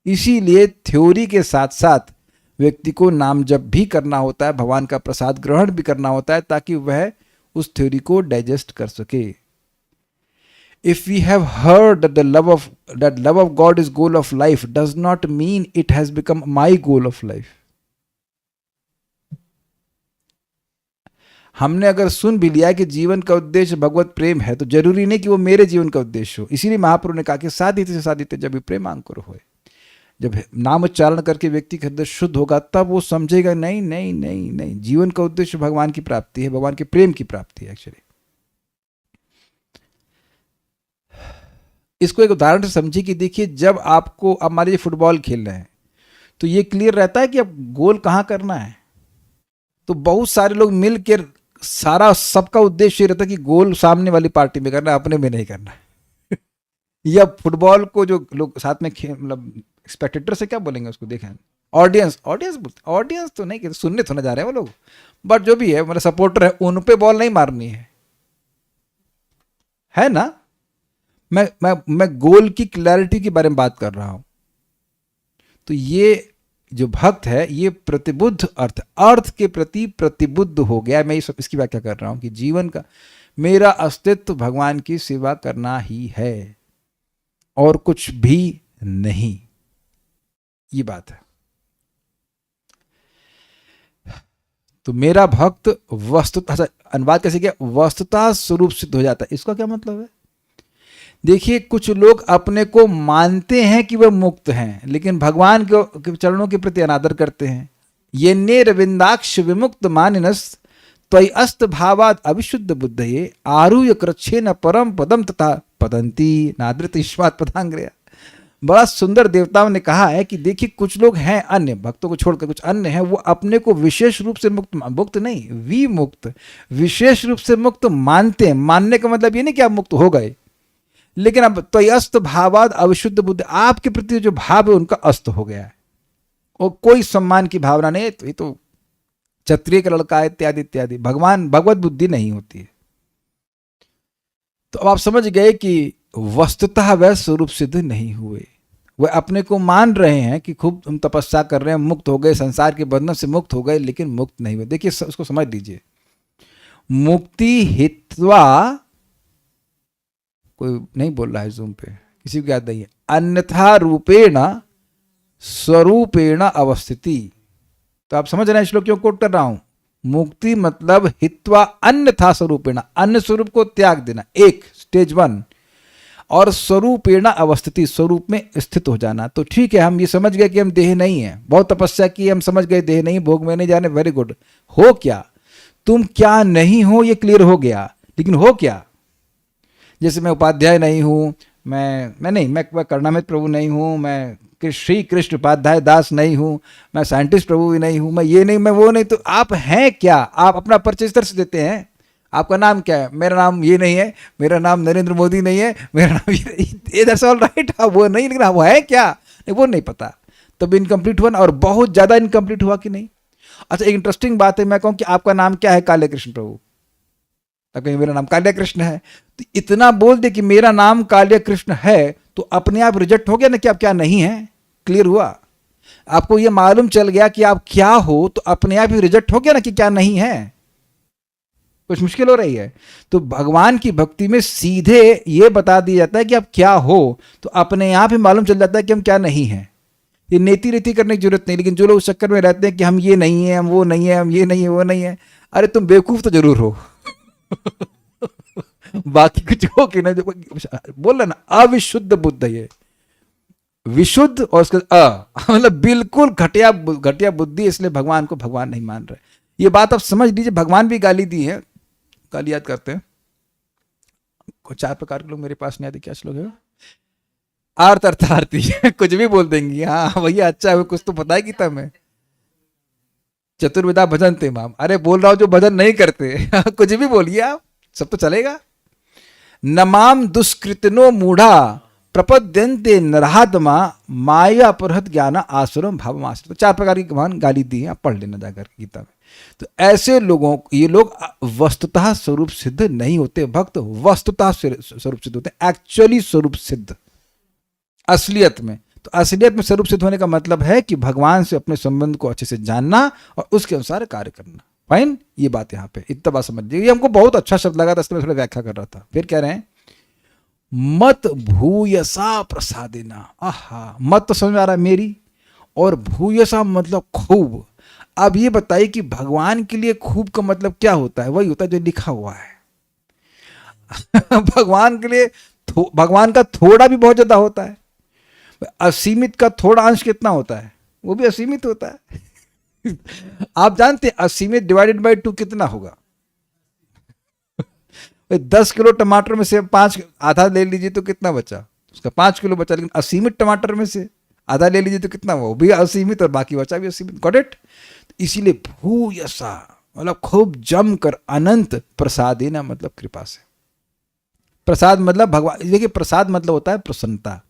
इसीलिए थ्योरी के साथ साथ व्यक्ति को नाम जप भी करना होता है, भगवान का प्रसाद ग्रहण भी करना होता है, ताकि वह उस थ्योरी को डाइजेस्ट कर सके। If we have heard that that love of God is goal of life, does not mean it has become my goal of life. हमने अगर सुन भी लिया कि जीवन का उद्देश्य भगवत प्रेम है, तो जरूरी नहीं कि वो मेरे जीवन का उद्देश्य हो। इसीलिए महाप्रभु ने कहा कि साधिते से साधिते जब प्रेम अंकुर होए, जब नाम उच्चारण करके व्यक्ति का हृदय शुद्ध होगा, तब वो समझेगा नहीं नहीं नहीं नहीं, जीवन का उद्देश्य भगवान की प्राप्ति है, भगवान के प्रेम की प्राप्ति है। एक्चुअली इसको एक उदाहरण से समझिए कि देखिए, जब आपको, अब मान लीजिए फुटबॉल खेल रहे हैं, तो ये क्लियर रहता है कि अब गोल कहाँ करना है। तो बहुत सारे लोग मिल के सबका उद्देश्य ये रहता है कि गोल सामने वाली पार्टी में करना है, अपने में नहीं करना है। या फुटबॉल को जो लोग साथ में मतलब स्पेक्टेटर से क्या बोलेंगे उसको, देखें ऑडियंस बोलते, ऑडियंस तो नहीं कहते, सुनने थोड़ा जा रहे हैं वो लोग, बट जो भी है मतलब सपोर्टर है, उन पे बॉल नहीं मारनी है ना। मैं गोल की क्लैरिटी के बारे में बात कर रहा हूं। तो ये जो भक्त है, ये प्रतिबुद्ध अर्थ के प्रति प्रतिबुद्ध हो गया। मैं इसकी व्याख्या कर रहा हूं कि जीवन का मेरा अस्तित्व भगवान की सेवा करना ही है और कुछ भी नहीं, ये बात है। तो मेरा भक्त वस्तुतः, अनुवाद कैसे किया, वस्तुतः स्वरूप सिद्ध हो जाता है। इसका क्या मतलब है? देखिए, कुछ लोग अपने को मानते हैं कि वह मुक्त हैं, लेकिन भगवान के चरणों के प्रति अनादर करते हैं। ये ने रविंदाक्ष विमुक्त मानिनस त्वयि अस्त भावाद अविशुद्ध बुद्धये आरूह्य कृच्छेन परम पदम तथा पदंती नादृत ईश्वात पदांग्रया। बड़ा सुंदर देवताओं ने कहा है कि देखिए कुछ लोग हैं, अन्य भक्तों को छोड़कर कुछ अन्य हैं, वो अपने को विशेष रूप से मुक्त नहीं, विमुक्त, विशेष रूप से मुक्त मानते हैं। मानने का मतलब ये नहीं कि आप मुक्त हो गए, लेकिन अब तो अस्त भावाद अविशुद्ध बुद्ध, आपके प्रति जो भाव है उनका अस्त हो गया है, और कोई सम्मान की भावना नहीं है, तो ये तो क्षत्रिय का लड़का है इत्यादि इत्यादि। भगवत बुद्धि नहीं होती है। तो अब आप समझ गए कि वस्तुतः वह स्वरूप सिद्ध नहीं हुए, वह अपने को मान रहे हैं कि खूब हम तपस्या कर रहे हैं, मुक्त हो गए, संसार के बंधन से मुक्त हो गए, लेकिन मुक्त नहीं हुए। देखिए उसको समझ लीजिए, मुक्ति हित्वा, कोई नहीं बोल रहा है जूम पे, किसी को याद नहीं है, अन्यथा रूपेण स्वरूपेण अवस्थिति। तो आप समझ रहे हैं श्लोक क्यों कोट कर रहा हूं। मुक्ति मतलब हित्वा अन्यथा स्वरूपेण, अन्य स्वरूप को त्याग देना, एक स्टेज 1, और स्वरूपेण अवस्थिति, स्वरूप में स्थित हो जाना। तो ठीक है, हम ये समझ गए कि हम देह नहीं है, बहुत तपस्या की, हम समझ गए देह नहीं, भोग में नहीं जाने, वेरी गुड। हो क्या, तुम क्या नहीं हो ये क्लियर हो गया, लेकिन हो क्या। जैसे मैं उपाध्याय नहीं हूं, मैं करुणामृत प्रभु नहीं हूं, मैं श्री कृष्ण उपाध्याय दास नहीं हूं, मैं साइंटिस्ट प्रभु भी नहीं हूं, मैं ये नहीं, मैं वो नहीं, तो आप हैं क्या। आप अपना परिचय इस तरह से देते हैं, आपका नाम क्या है, मेरा नाम ये नहीं है, मेरा नाम नरेंद्र मोदी नहीं है, मेरा नाम ये, दैट्स ऑल राइट, वो नहीं, लेकिन वो है क्या, नहीं वो नहीं पता, तब इनकम्प्लीट हुआ ना, और बहुत ज़्यादा इनकम्प्लीट हुआ कि नहीं। अच्छा, एक इंटरेस्टिंग बात है, मैं कहूँ कि आपका नाम क्या है, काले कृष्ण प्रभु, तब कहीं मेरा नाम काले कृष्ण है, तो इतना बोल दे कि मेरा नाम काले कृष्ण है, तो अपने आप रिजेक्ट हो गया ना कि आप क्या नहीं है। क्लियर हुआ, आपको ये मालूम चल गया कि आप क्या हो, तो अपने आप ही रिजेक्ट हो गया ना कि क्या नहीं है। कुछ मुश्किल हो रही है। तो भगवान की भक्ति में सीधे ये बता दिया जाता है कि आप क्या हो, तो अपने आप ही मालूम चल जाता है कि हम क्या नहीं हैं। ये नेति रेती करने की जरूरत नहीं। लेकिन जो लोग उस चक्कर में रहते हैं कि हम ये नहीं है, हम वो नहीं है, हम ये नहीं है, वो नहीं है, अरे तुम बेवकूफ तो जरूर हो। बाकी कुछ हो कि नहीं, बोल रहे ना अविशुद्ध बुद्ध, ये विशुद्ध और उसका मतलब बिल्कुल घटिया बुद्धि, इसलिए भगवान को भगवान नहीं मान रहे। ये बात आप समझ लीजिए। भगवान भी गाली दी है, गाली याद करते हैं। 4 प्रकार के लोग मेरे पास नहीं आते, क्या श्लोक है, आर्त अर्थार्थी, कुछ भी बोल देंगी, हाँ भैया अच्छा है, कुछ तो पता है कि तब चतुर्विधा भजन थे माम, अरे बोल रहा हूं जो भजन नहीं करते। कुछ भी बोलिए आप, सब तो चलेगा। नमाम दुष्कृतनो मूढ़ा प्रपद्यन्ते नरहात्मा माया अपहृत ज्ञान आसुरम भावम आश्रित। तो 4 प्रकार की भगवान गाली दी है, आप पढ़ लेना जाकर गीता में। तो ऐसे लोगों, ये लोग वस्तुतः स्वरूप सिद्ध नहीं होते। भक्त वस्तुतः स्वरूप सिद्ध होते हैं, एक्चुअली स्वरूप सिद्ध, असलियत में। तो असलियत में स्वरूप सिद्ध होने का मतलब है कि भगवान से अपने संबंध को अच्छे से जानना और उसके अनुसार कार्य करना। फाइन, ये बात यहाँ पे इतना बात समझ लीजिए। ये हमको बहुत अच्छा शब्द लगा था, इसलिए मैं थोड़ा व्याख्या कर रहा था। फिर कह रहे हैं मत भूयसा प्रसादेना। आहा, मत तो समझ में आ रहा है मेरी, और भूयसा मतलब खूब। अब ये बताइए कि भगवान के लिए खूब का मतलब क्या होता है। वही होता है जो लिखा हुआ है। भगवान के लिए भगवान का थोड़ा भी बहुत ज्यादा होता है। असीमित का थोड़ा अंश कितना होता है, वो भी असीमित होता है। आप जानते हैं असीमित डिवाइडेड बाय 2 कितना होगा। 10 किलो टमाटर में से 5 आधा ले लीजिए तो कितना बचा, उसका 5 किलो बचा। लेकिन असीमित टमाटर में से आधा ले लीजिए तो कितना हुआ, वो भी असीमित और बाकी बचा भी असीमित। Got it. इसीलिए भूयसा मतलब खूब जमकर, अनंत प्रसादेना मतलब कृपा से। प्रसाद मतलब भगवान, देखिए प्रसाद मतलब होता है प्रसन्नता।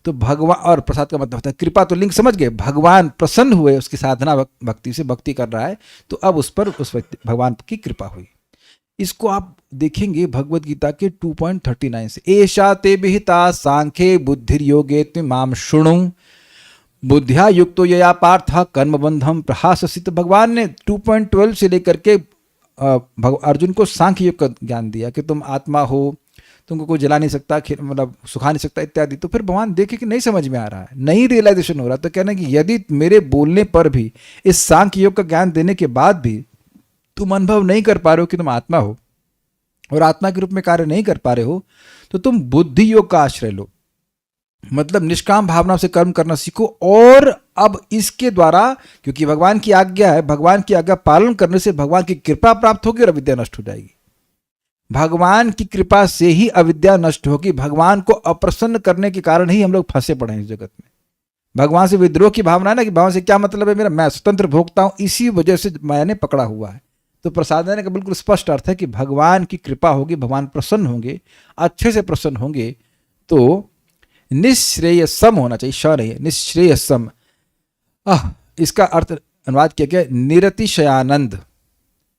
तो भगवान, और प्रसाद का मतलब होता है कृपा। तो लिंक समझ गए, भगवान प्रसन्न हुए, उसकी साधना भक्ति से, भक्ति कर रहा है तो अब उस पर उस भगवान की कृपा हुई। इसको आप देखेंगे भगवत गीता के 2.39 से। एषा ते विहिता सांख्ये बुद्धिर्योगे माम शृणु बुद्धिया युक्तो यया पार्थ कर्मबंधम प्रहाससित। भगवान ने 2.12 से लेकर के अर्जुन को सांख्य योग का ज्ञान दिया कि तुम आत्मा हो, तुमको कोई जला नहीं सकता, मतलब सुखा नहीं सकता इत्यादि। तो फिर भगवान देखे कि नहीं समझ में आ रहा है, नहीं रियलाइजेशन हो रहा, तो कहना कि यदि मेरे बोलने पर भी, इस सांख्य योग का ज्ञान देने के बाद भी तुम अनुभव नहीं कर पा रहे हो कि तुम आत्मा हो और आत्मा के रूप में कार्य नहीं कर पा रहे हो, तो तुम बुद्धि योग का आश्रय लो। मतलब निष्काम भावना से कर्म करना सीखो। और अब इसके द्वारा, क्योंकि भगवान की आज्ञा है, भगवान की आज्ञा पालन करने से भगवान की कृपा प्राप्त होगी और अविद्या नष्ट हो जाएगी। भगवान की कृपा से ही अविद्या नष्ट होगी। भगवान को अप्रसन्न करने के कारण ही हम लोग फंसे पड़े हैं इस जगत में। भगवान से विद्रोह की भावना है ना, कि भगवान से क्या मतलब है मेरा, मैं स्वतंत्र भोगता हूं, इसी वजह से मैंने पकड़ा हुआ है। तो प्रसादन का बिल्कुल स्पष्ट अर्थ है कि भगवान की कृपा होगी, भगवान प्रसन्न होंगे, अच्छे से प्रसन्न होंगे, तो निश्रेयसम होना चाहिए, श नहीं है, निश्रेयसम। इसका अर्थ अनुवाद किया गया निरतिशयानंद।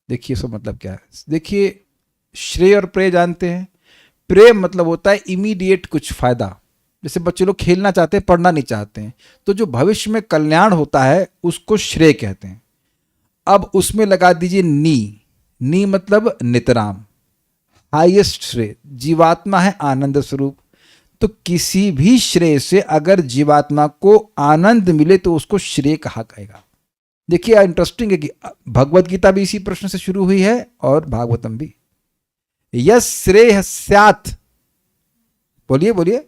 देखिए इसका मतलब क्या है। देखिए, श्रेय और प्रेय जानते हैं। प्रेम मतलब होता है इमीडिएट कुछ फायदा, जैसे बच्चे लोग खेलना चाहते हैं, पढ़ना नहीं चाहते हैं, तो जो भविष्य में कल्याण होता है उसको श्रेय कहते हैं। अब उसमें लगा दीजिए नी मतलब नितराम, हाईएस्ट श्रेय। जीवात्मा है आनंद स्वरूप, तो किसी भी श्रेय से अगर जीवात्मा को आनंद मिले तो उसको श्रेय कहा गएगा। देखिए इंटरेस्टिंग है कि भगवत गीता भी इसी प्रश्न से शुरू हुई है और भागवतम भी। यस श्रेय स्यात्, बोलिए बोलिए,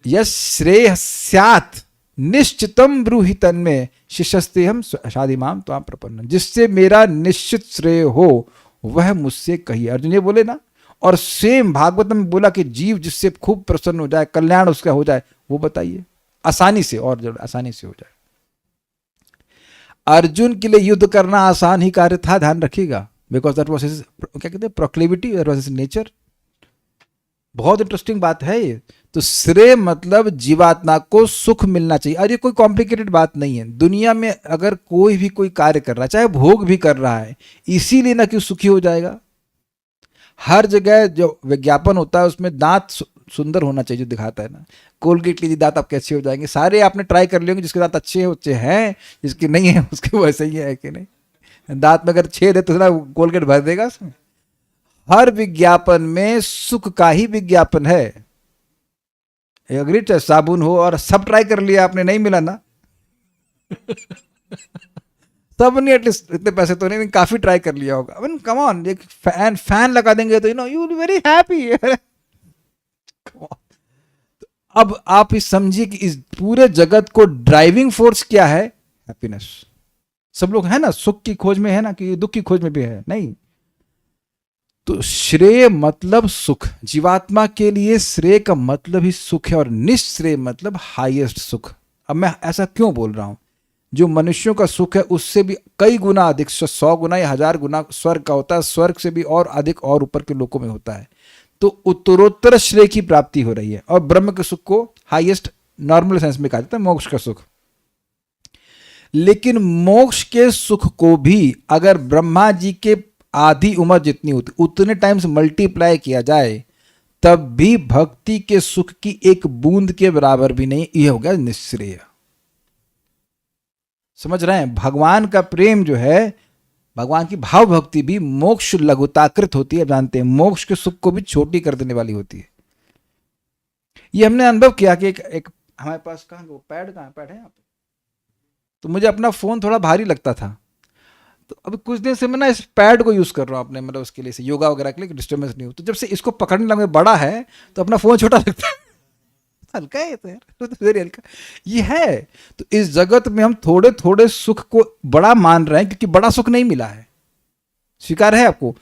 यस श्रेय स्यात् निश्चितम ब्रूहि तन्मे शिष्यस्ते हम शादिमाम त्वां प्रपन्नम। जिससे मेरा निश्चित श्रेय हो वह मुझसे कहिए। अर्जुन ये बोले ना, और सेम भागवत में बोला कि जीव जिससे खूब प्रसन्न हो जाए, कल्याण उसका हो जाए, वो बताइए आसानी से, और आसानी से हो जाए। अर्जुन के लिए युद्ध करना आसान ही कार्य था, ध्यान रखिएगा, बिकॉज दैट वाज हिज, क्या कहते हैं, प्रोक्लेविटी, दैट वाज हिज नेचर। बहुत इंटरेस्टिंग बात है ये। तो श्रेय मतलब जीवात्मा को सुख मिलना चाहिए। और ये कोई कॉम्प्लिकेटेड बात नहीं है। दुनिया में अगर कोई भी कोई कार्य कर रहा है, चाहे भोग भी कर रहा है, इसीलिए ना कि सुखी हो जाएगा। हर जगह जो विज्ञापन होता है उसमें दांत सुंदर होना चाहिए, जो दिखाता है ना, कोलगेट लीजिए दांत आपके अच्छे हो जाएंगे। सारे आपने ट्राई कर लिए होंगे, जिसके दांत अच्छे हैं, जिसके नहीं है उसके वैसे ही है कि नहीं। दांत में अगर छेद है तो ना कोलगेट भर देगा उसमें। हर विज्ञापन में सुख का ही विज्ञापन है। एग्री, चाहे साबुन हो, और सब ट्राई कर लिया आपने, नहीं मिला ना सब नहीं, एटलीस्ट इतने पैसे तो नहीं, काफी ट्राई कर लिया होगा। आई मीन कम ऑन, एक फैन लगा देंगे तो यू विल वेरी हैप्पी। अब आप इस समझिए कि इस पूरे जगत को ड्राइविंग फोर्स क्या है, हैप्पीनेस। सब लोग है ना सुख की खोज में, है ना कि दुख की खोज में भी है, नहीं। तो श्रेय मतलब सुख, जीवात्मा के लिए श्रेय का मतलब ही सुख है, और निश्रेय मतलब हाईएस्ट सुख। अब मैं ऐसा क्यों बोल रहा हूं, जो मनुष्यों का सुख है उससे भी कई गुना अधिक, 100 गुना या 1000 गुना स्वर्ग का होता है, स्वर्ग से भी और अधिक और ऊपर के लोकों में होता है। तो उत्तरोत्तर श्रेय की प्राप्ति हो रही है, और ब्रह्म के सुख को हाईएस्ट नॉर्मल सेंस में कहा जाता है, मोक्ष का सुख। लेकिन मोक्ष के सुख को भी अगर ब्रह्मा जी के आधी उम्र जितनी होती उतने टाइम्स मल्टीप्लाई किया जाए, तब भी भक्ति के सुख की एक बूंद के बराबर भी नहीं। यह हो गया निश्रेय। समझ रहे हैं, भगवान का प्रेम जो है, भगवान की भाव भक्ति भी मोक्ष लघुताकृत होती है। जानते हैं, मोक्ष के सुख को भी छोटी कर देने वाली होती है। ये हमने अनुभव किया कि एक हमारे पास, कहाँ वो पैड, कहाँ पैड है यहाँ पे, तो मुझे अपना फोन थोड़ा भारी लगता था, तो अभी कुछ दिन से मैं ना इस पैड को यूज कर रहा हूँ अपने, मतलब उसके लिए, योगा वगैरह के लिए, डिस्टर्बेंस नहीं हो। तो जब से इसको पकड़ने लगे, बड़ा है तो अपना फोन छोटा लगता है। हल्का है तो यार, तो वेरी हल्का ये है। तो इस जगत में हम थोड़े थोड़े सुख को बड़ा मान रहे हैं, क्योंकि बड़ा सुख नहीं मिला है, स्वीकार है आपको।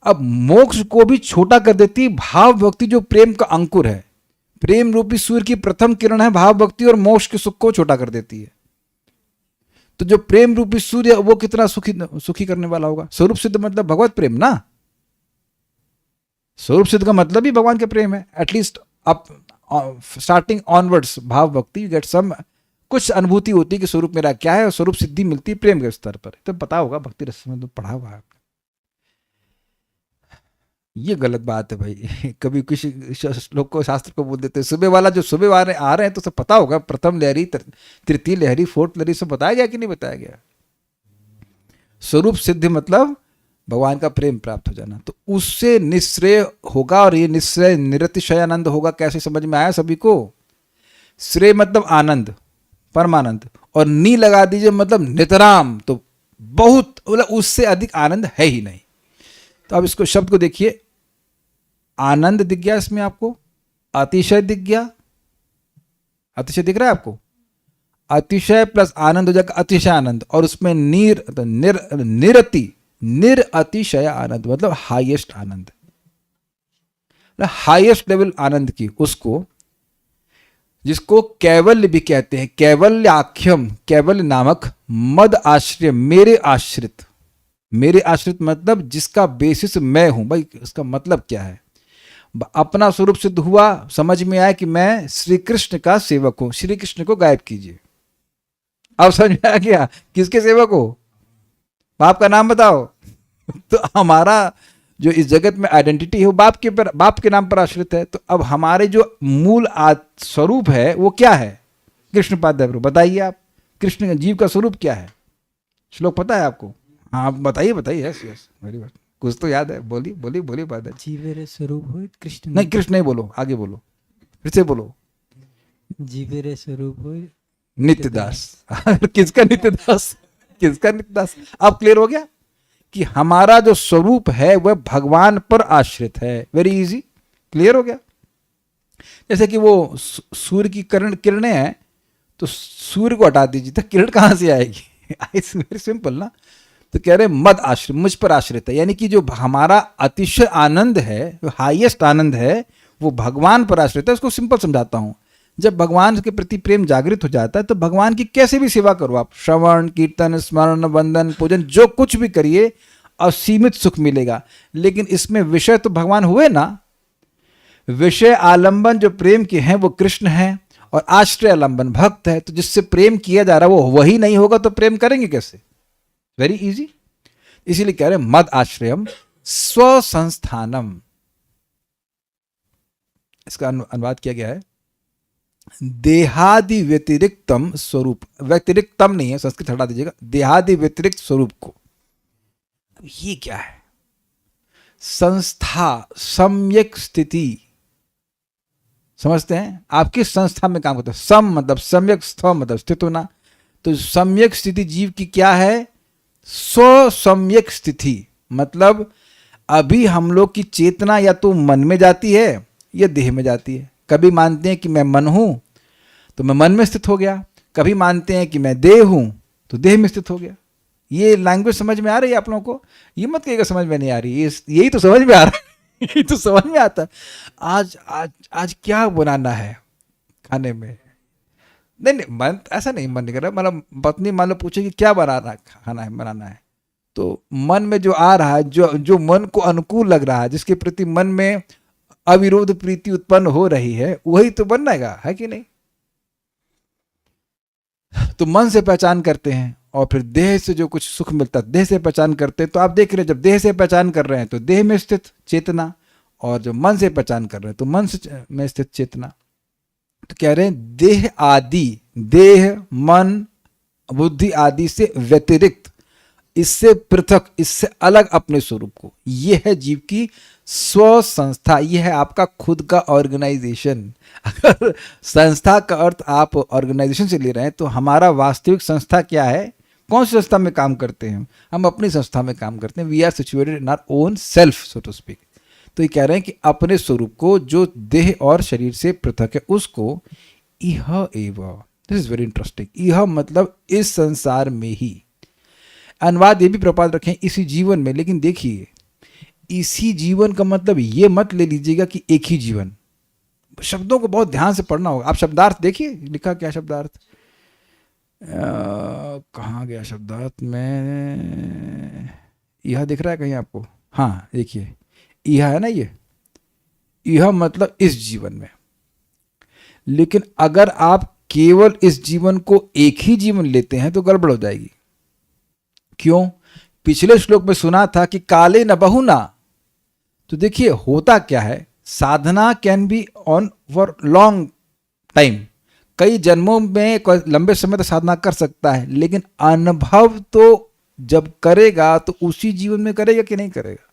अब मोक्ष को भी छोटा कर देती भाव भक्ति, जो प्रेम का अंकुर है, प्रेम रूपी सूर्य की प्रथम किरण है भाव भक्ति, और मोक्ष के सुख को छोटा कर देती है। तो जो प्रेम रूपी सूर्य, वो कितना सुखी करने वाला होगा। स्वरूप सिद्ध मतलब भगवत प्रेम ना, स्वरूप सिद्ध का मतलब ही भगवान के प्रेम है। एटलीस्ट आप स्टार्टिंग ऑनवर्ड्स भाव भक्ति यू गेट सम, कुछ अनुभूति होती है कि स्वरूप मेरा क्या है, और स्वरूप सिद्धि मिलती है प्रेम के स्तर पर। तो पता होगा, भक्ति रस में तो पढ़ा हुआ है। ये गलत बात है भाई। कभी किसी लोग को, शास्त्र को बोल देते हैं सुबह वाला, जो सुबह वाले आ रहे हैं तो सब पता होगा, प्रथम लहरी, तृतीय लहरी, फोर्थ लहरी, सब बताया गया कि नहीं बताया गया। स्वरूप सिद्धि मतलब भगवान का प्रेम प्राप्त हो जाना, तो उससे निश्रेय होगा, और ये निश्रेय निरतिशयानंद होगा। कैसे समझ में आया सभी को? श्रेय मतलब आनंद, परमानंद, और नी लगा दीजिए मतलब नितराम, तो बहुत, मतलब उससे अधिक आनंद है ही नहीं। तो अब इसको शब्द को देखिए, आनंद दिख गया इसमें आपको, अतिशय दिख गया, अतिशय दिख रहा है आपको? अतिशय प्लस आनंद हो जाएगा अतिशय आनंद, और उसमें निर अतिशय आनंद मतलब हाईएस्ट आनंद, हाईएस्ट लेवल आनंद की, उसको जिसको कैवल्य भी कहते हैं, कैवल्याख्यम, कैवल्य नामक मद आश्रय, मेरे आश्रित, मेरे आश्रित मतलब जिसका बेसिस मैं हूं। भाई इसका मतलब क्या है? अपना स्वरूप सिद्ध हुआ, समझ में आया कि मैं श्री कृष्ण का सेवक हूं, श्री कृष्ण को गायब कीजिए। अब समझ में आ गया किसके सेवक हो? बाप का नाम बताओ। तो हमारा जो इस जगत में आइडेंटिटी है वो बाप के नाम पर आश्रित है। तो अब हमारे जो मूल स्वरूप है वो क्या है? कृष्ण पाद प्रभु बताइए आप, कृष्ण जीव का स्वरूप क्या है? श्लोक पता है आपको? हाँ बताइए बताइए। यस यस वेरी गुड, कुछ तो याद है। बोलिए बोलिए बोलिए पाद। जीवेरे स्वरूप हो कृष्ण, नहीं कृष्ण नहीं बोलो, आगे बोलो, फिर से बोलो। जीवेरे स्वरूप हो नित्यदास। किसका नित्यदास? किसका नित्यदास? अब क्लियर हो गया कि हमारा जो स्वरूप है वह भगवान पर आश्रित है। वेरी इजी, क्लियर हो गया। जैसे कि वो सूर्य की किरणें हैं, तो सूर्य को हटा दीजिए तो किरण कहां से आएगी? इट्स वेरी सिंपल ना। तो कह रहे मद आश्रित, मुझ पर आश्रित है, यानी कि जो हमारा अतिशय आनंद है, जो हाईएस्ट आनंद है, वो भगवान पर आश्रित है। उसको सिंपल समझाता हूं। जब भगवान के प्रति प्रेम जागृत हो जाता है तो भगवान की कैसे भी सेवा करो आप, श्रवण कीर्तन स्मरण वंदन पूजन जो कुछ भी करिए, असीमित सुख मिलेगा। लेकिन इसमें विषय तो भगवान हुए ना। विषय आलंबन जो प्रेम के हैं वो कृष्ण हैं, और आश्रय आलंबन भक्त है। तो जिससे प्रेम किया जा रहा है वो वही नहीं होगा तो प्रेम करेंगे कैसे? Very easy. इसीलिए कह रहे हैं मद आश्रयम स्वसंस्थानम। इसका अनुवाद किया गया है देहादि व्यतिरिक्तम स्वरूप। व्यतिरिक्तम नहीं है, संस्कृत हटा दीजिएगा, देहादि व्यतिरिक्त स्वरूप को। ये क्या है? संस्था, सम्यक स्थिति। समझते हैं? आप किस संस्था में काम करते हैं? सम मतलब सम्यक, स्थ मतलब स्थित होना। तो सम्यक स्थिति जीव की क्या है? स्वसम्यक स्थिति मतलब अभी हम लोग की चेतना या तो मन में जाती है या देह में जाती है। कभी मानते हैं कि मैं मन हूं तो मैं मन में स्थित हो गया, कभी मानते हैं कि मैं देह हूं तो देह में स्थित हो गया। ये लैंग्वेज समझ में आ रही है आप लोगों को? ये मत कहिएगा समझ में नहीं आ रही, यही तो समझ में आ रहा है। यही तो समझ में आता है। आज आज आज क्या बनाना है खाने में? नहीं मन ऐसा नहीं, मन नहीं कर रहा। मतलब पत्नी मान लो पूछे कि क्या बनाना खाना है, बनाना है, तो मन में जो आ रहा है, जो मन को अनुकूल लग रहा है, जिसके प्रति मन में अविरोध प्रीति उत्पन्न हो रही है, वही तो बनना है कि नहीं? तो मन से पहचान करते हैं, और फिर देह से जो कुछ सुख मिलता है देह से पहचान करते हैं। तो आप देख रहे हैं जब देह से पहचान कर रहे हैं तो देह में स्थित चेतना, और जो मन से पहचान कर रहे हैं तो मन में स्थित चेतना। तो कह रहे हैं देह आदि, देह मन बुद्धि आदि से व्यतिरिक्त, इससे पृथक, इससे अलग अपने स्वरूप को, यह है जीव की स्व संस्था। यह है आपका खुद का ऑर्गेनाइजेशन। अगर संस्था का अर्थ आप ऑर्गेनाइजेशन से ले रहे हैं तो हमारा वास्तविक संस्था क्या है? कौन सी संस्था में काम करते हैं? हम अपनी संस्था में काम करते हैं। We are situated in our own self, so to speak. तो ये कह रहे हैं कि अपने स्वरूप को जो देह और शरीर से पृथक है उसको इह एव, दिस इज वेरी इंटरेस्टिंग। इह मतलब इस संसार में ही। अनुवाद ये भी प्रपात रखें इसी जीवन में। लेकिन देखिए इसी जीवन का मतलब ये मत ले लीजिएगा कि एक ही जीवन। शब्दों को बहुत ध्यान से पढ़ना होगा। आप शब्दार्थ देखिए, लिखा क्या शब्दार्थ, कहाँ गया शब्दार्थ में? यह दिख रहा है कहीं आपको? हाँ देखिए, यह है ना, यह मतलब इस जीवन में। लेकिन अगर आप केवल इस जीवन को एक ही जीवन लेते हैं तो गड़बड़ हो जाएगी। क्यों? पिछले श्लोक में सुना था कि काले न बहुना। तो देखिए होता क्या है, sadhana can be on for long time, कई जन्मों में लंबे समय तक साधना कर सकता है, लेकिन अनुभव तो जब करेगा तो उसी जीवन में करेगा कि नहीं करेगा?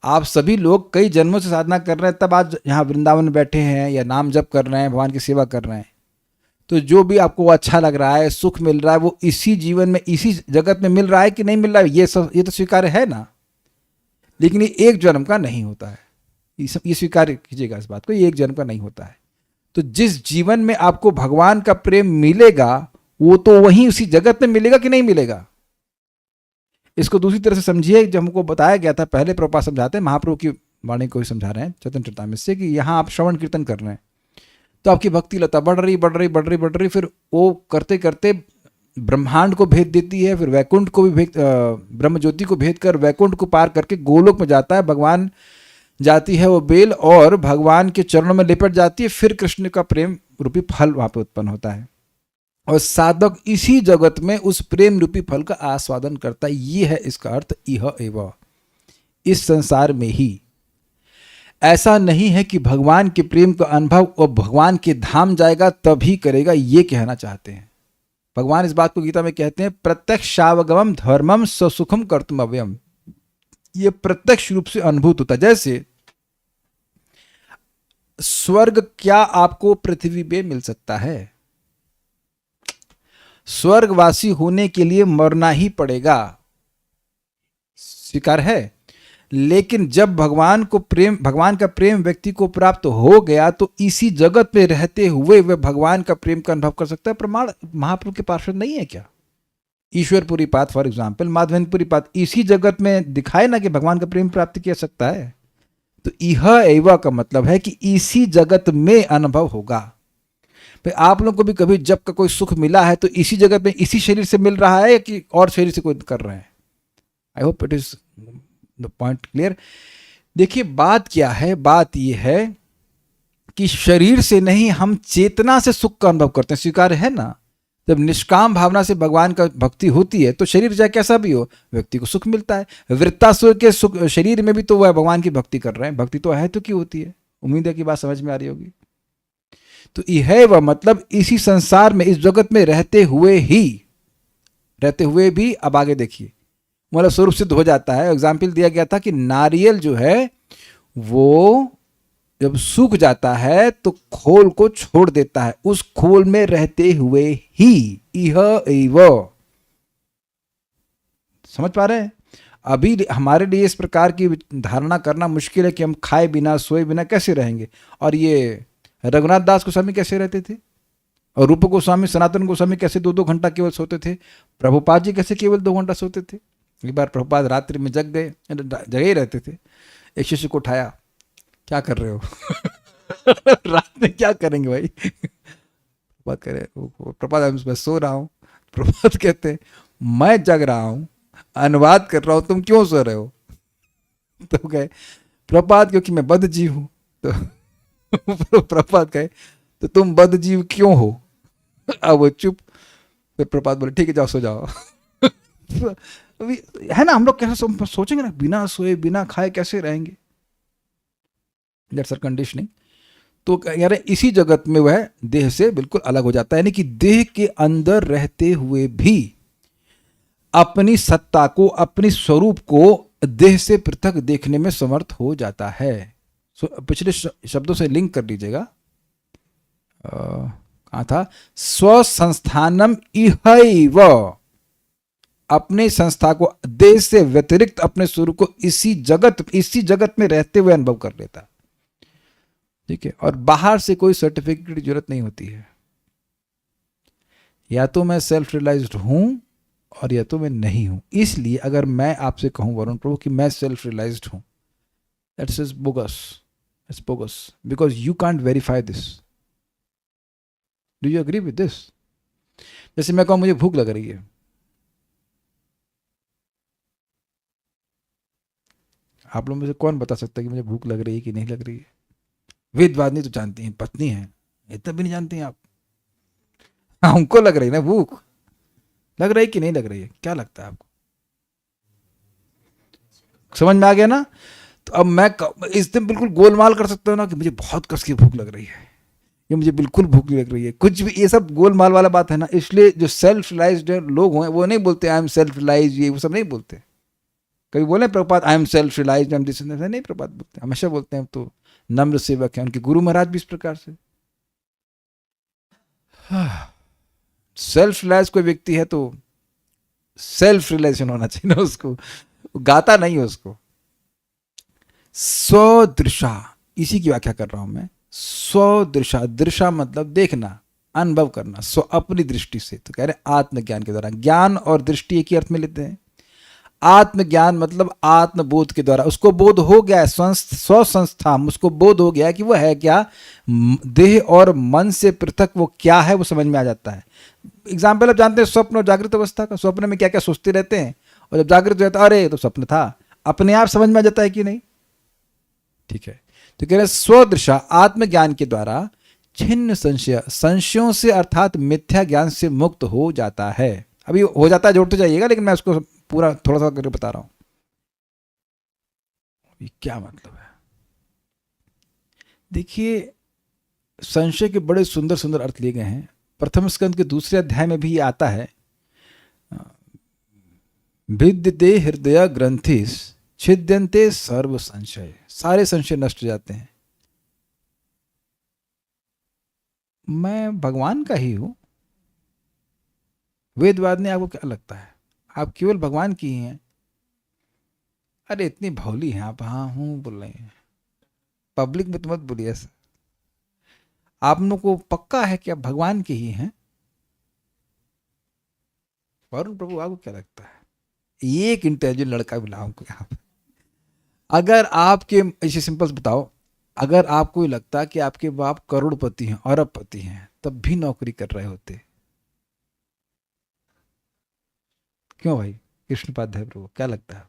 आप सभी लोग कई जन्मों से साधना कर रहे हैं, तब आज यहाँ वृंदावन में बैठे हैं या नाम जप कर रहे हैं, भगवान की सेवा कर रहे हैं। तो जो भी आपको अच्छा लग रहा है, सुख मिल रहा है, वो इसी जीवन में, इसी जगत में मिल रहा है कि नहीं मिल रहा है? ये तो स्वीकार्य है ना। लेकिन ये एक जन्म का नहीं होता है, ये स्वीकार कीजिएगा इस बात को, ये एक जन्म का नहीं होता है। तो जिस जीवन में आपको भगवान का प्रेम मिलेगा वो तो वहीं उसी जगत में मिलेगा कि नहीं मिलेगा। इसको दूसरी तरह से समझिए, जब हमको बताया गया था पहले, प्रभुपाद समझाते हैं, महाप्रभु की वाणी को ही समझा रहे हैं चैतन्य चरितामृत से, कि यहाँ आप श्रवण कीर्तन कर रहे हैं तो आपकी भक्ति लता बढ़ रही, फिर वो करते करते ब्रह्मांड को भेद देती है, फिर वैकुंठ को भी भेद, ब्रह्म ज्योति को भेद कर वैकुंठ को पार करके गोलोक में जाता है, भगवान जाती है वो बेल और भगवान के चरणों में लिपट जाती है, फिर कृष्ण का प्रेम रूपी फल वहां पे उत्पन्न होता है और साधक इसी जगत में उस प्रेम रूपी फल का आस्वादन करता है। ये है इसका अर्थ इह एव, इस संसार में ही। ऐसा नहीं है कि भगवान के प्रेम का अनुभव और भगवान के धाम जाएगा तभी करेगा, ये कहना चाहते हैं भगवान। इस बात को गीता में कहते हैं प्रत्यक्षावगमम धर्मम स्वसुखम कर्तुम अव्ययम। ये प्रत्यक्ष रूप से अनुभूत होता है। जैसे स्वर्ग क्या आपको पृथ्वी पे मिल सकता है? स्वर्गवासी होने के लिए मरना ही पड़ेगा, स्वीकार है। लेकिन जब भगवान का प्रेम व्यक्ति को प्राप्त हो गया तो इसी जगत में रहते हुए वह भगवान का प्रेम का अनुभव कर सकता है। प्रमाण महाप्रभु के पार्षद नहीं है क्या? ईश्वरपुरी पाद फॉर एग्जाम्पल, माधवेंद्रपुरी पाद, इसी जगत में दिखाए ना कि भगवान का प्रेम प्राप्त किया सकता है। तो इह एव का मतलब है कि इसी जगत में अनुभव होगा। भाई आप लोग को भी कभी जब का कोई सुख मिला है तो इसी जगत में इसी शरीर से मिल रहा है कि और शरीर से कोई कर रहे हैं? I hope it is the point clear. देखिए बात क्या है, बात यह है कि शरीर से नहीं, हम चेतना से सुख का अनुभव करते हैं। स्वीकार है ना? जब निष्काम भावना से भगवान का भक्ति होती है तो शरीर चाहे कैसा भी हो व्यक्ति को सुख मिलता है। वृत्तासुर के सुख शरीर में भी तो वह भगवान की भक्ति कर रहे हैं। भक्ति तो है तो क्यों होती है? उम्मीद है कि बात समझ में आ रही होगी। तो यह वह मतलब इसी संसार में, इस जगत में रहते हुए भी अब आगे देखिए मतलब स्वरूप सिद्ध हो जाता है। एग्जाम्पल दिया गया था कि नारियल जो है वो जब सूख जाता है तो खोल को छोड़ देता है, उस खोल में रहते हुए ही इह एव। समझ पा रहे हैं? अभी हमारे लिए इस प्रकार की धारणा करना मुश्किल है कि हम खाए बिना सोए बिना कैसे रहेंगे। और ये रघुनाथ दास गोस्वामी कैसे रहते थे, और रूप गोस्वामी, सनातन गोस्वामी कैसे 2-2 घंटा केवल सोते थे, प्रभुपाद जी कैसे केवल 2 घंटा सोते थे। एक बार प्रभुपाद रात्रि में जगे ही रहते थे। एक शिष्य को उठाया, क्या कर रहे हो? रात में क्या करेंगे भाई? प्रभुपाद कह रहे, प्रभुपाद मैं सो रहा हूँ। प्रभुपाद कहते हैं मैं जग रहा हूँ, अनुवाद कर रहा हूँ, तुम क्यों सो रहे हो? तो कहे प्रभुपाद क्योंकि मैं बद्ध जीव हूँ। तो प्रभुपाद कहे तो तुम बद्ध जीव क्यों हो? अब वो चुप। फिर प्रभुपाद बोले ठीक है जाओ सो जाओ। है ना, हम लोग कैसे सोचेंगे ना, बिना सोए बिना खाए कैसे रहेंगे? That's our conditioning. तो यार इसी जगत में वह देह से बिल्कुल अलग हो जाता है, यानी कि देह के अंदर रहते हुए भी अपनी सत्ता को, अपनी स्वरूप को देह से पृथक देखने में समर्थ हो जाता है। पिछले शब्दों से लिंक कर लीजिएगा, कहाँ था? स्व संस्थानम इहैव, अपने संस्था को देह से व्यतिरिक्त अपने स्वरूप को इसी जगत में रहते हुए अनुभव कर लेता। ठीक है, और बाहर से कोई सर्टिफिकेट की जरूरत नहीं होती है। या तो मैं सेल्फ रियलाइज्ड हूं और या तो मैं नहीं हूं। इसलिए अगर मैं आपसे कहूं वरुण प्रभु कि मैं सेल्फ रियलाइज्ड हूं, that's is bogus, it's bogus, because you can't verify this. Do you agree with this? जैसे मैं कहूं मुझे भूख लग रही है, आप लोग में से कौन बता सकता है कि मुझे भूख लग रही है कि नहीं लग रही है? वेदवादिनी तो जानती हैं, पत्नी है, इतना भी नहीं जानती हैं आप। हमको लग रही है ना भूख, लग रही है कि नहीं लग रही है? क्या लगता है आपको? समझ में आ गया ना? तो अब मैं इस दिन बिल्कुल गोलमाल कर सकता हूँ ना कि मुझे बहुत कस की भूख लग रही है, ये मुझे बिल्कुल भूख लग रही है, कुछ भी, ये सब गोलमाल वाला बात है ना। इसलिए जो सेल्फ रियलाइज्ड लोग हैं वो नहीं बोलते आई एम सेल्फ रियलाइज, ये वो सब नहीं बोलते। कभी बोले Prabhupada I am self realize, I am this, नहीं प्रभुपाद बोलते, हमेशा बोलते हैं तो नम्र सेवक है। उनके गुरु महाराज भी इस प्रकार से। सेल्फ रियलाइज कोई व्यक्ति है तो सेल्फ रियलाइजेशन होना चाहिए ना उसको, गाता नहीं है उसको। स्वदृशा, इसी की व्याख्या कर रहा हूं मैं। स्वदृशा, दृशा मतलब देखना, अनुभव करना, स्व अपनी दृष्टि से। तो कह रहे आत्मज्ञान के द्वारा। ज्ञान और दृष्टि एक ही अर्थ में लेते हैं। आत्मज्ञान मतलब आत्मबोध के द्वारा, उसको बोध हो गया है, स्व संस्था, उसको बोध हो गया है कि वो है क्या, देह और मन से पृथक वो क्या है, वो समझ में आ जाता है। एग्जाम्पल आप जानते हैं स्वप्न और जागृत अवस्था का। स्वप्न में क्या क्या सोचते रहते हैं, और जब जागृत हो जाता है अरे ये तो स्वप्न था, अपने आप समझ में आ जाता है कि नहीं। ठीक है, तो कह रहे स्वदृशा, आत्मज्ञान के द्वारा छिन्न संशय, संशयों से अर्थात मिथ्या ज्ञान से मुक्त हो जाता है। अभी हो जाता है जोड़ते जाइएगा, लेकिन मैं उसको पूरा थोड़ा सा करके बता रहा हूं ये क्या मतलब है। देखिए, संशय के बड़े सुंदर सुंदर अर्थ लिए गए हैं। प्रथम स्कंद के दूसरे अध्याय में भी ये आता है, भिद्यते हृदय ग्रंथिस छिद्यन्ते सर्व संशय, सारे संशय नष्ट हो जाते हैं। मैं भगवान का ही हूं, वेदवाद ने आपको क्या लगता है, आप केवल भगवान की ही हैं। अरे इतनी भौली हैं आप, हाँ हूं बोल रहे हैं, पब्लिक में तो मत बोलिए ऐसा। आप लोगों को पक्का है कि आप भगवान के ही हैं। वरुण प्रभु आपको क्या लगता है, एक इंटेलिजेंट लड़का मिला हमको यहाँ पे। अगर आपके, ऐसे सिंपल बताओ, अगर आपको लगता कि आपके बाप करोड़पति हैं, अरबपति हैं, तब भी नौकरी कर रहे होते। क्यों भाई कृष्णपाध्याय प्रभु, क्या लगता है।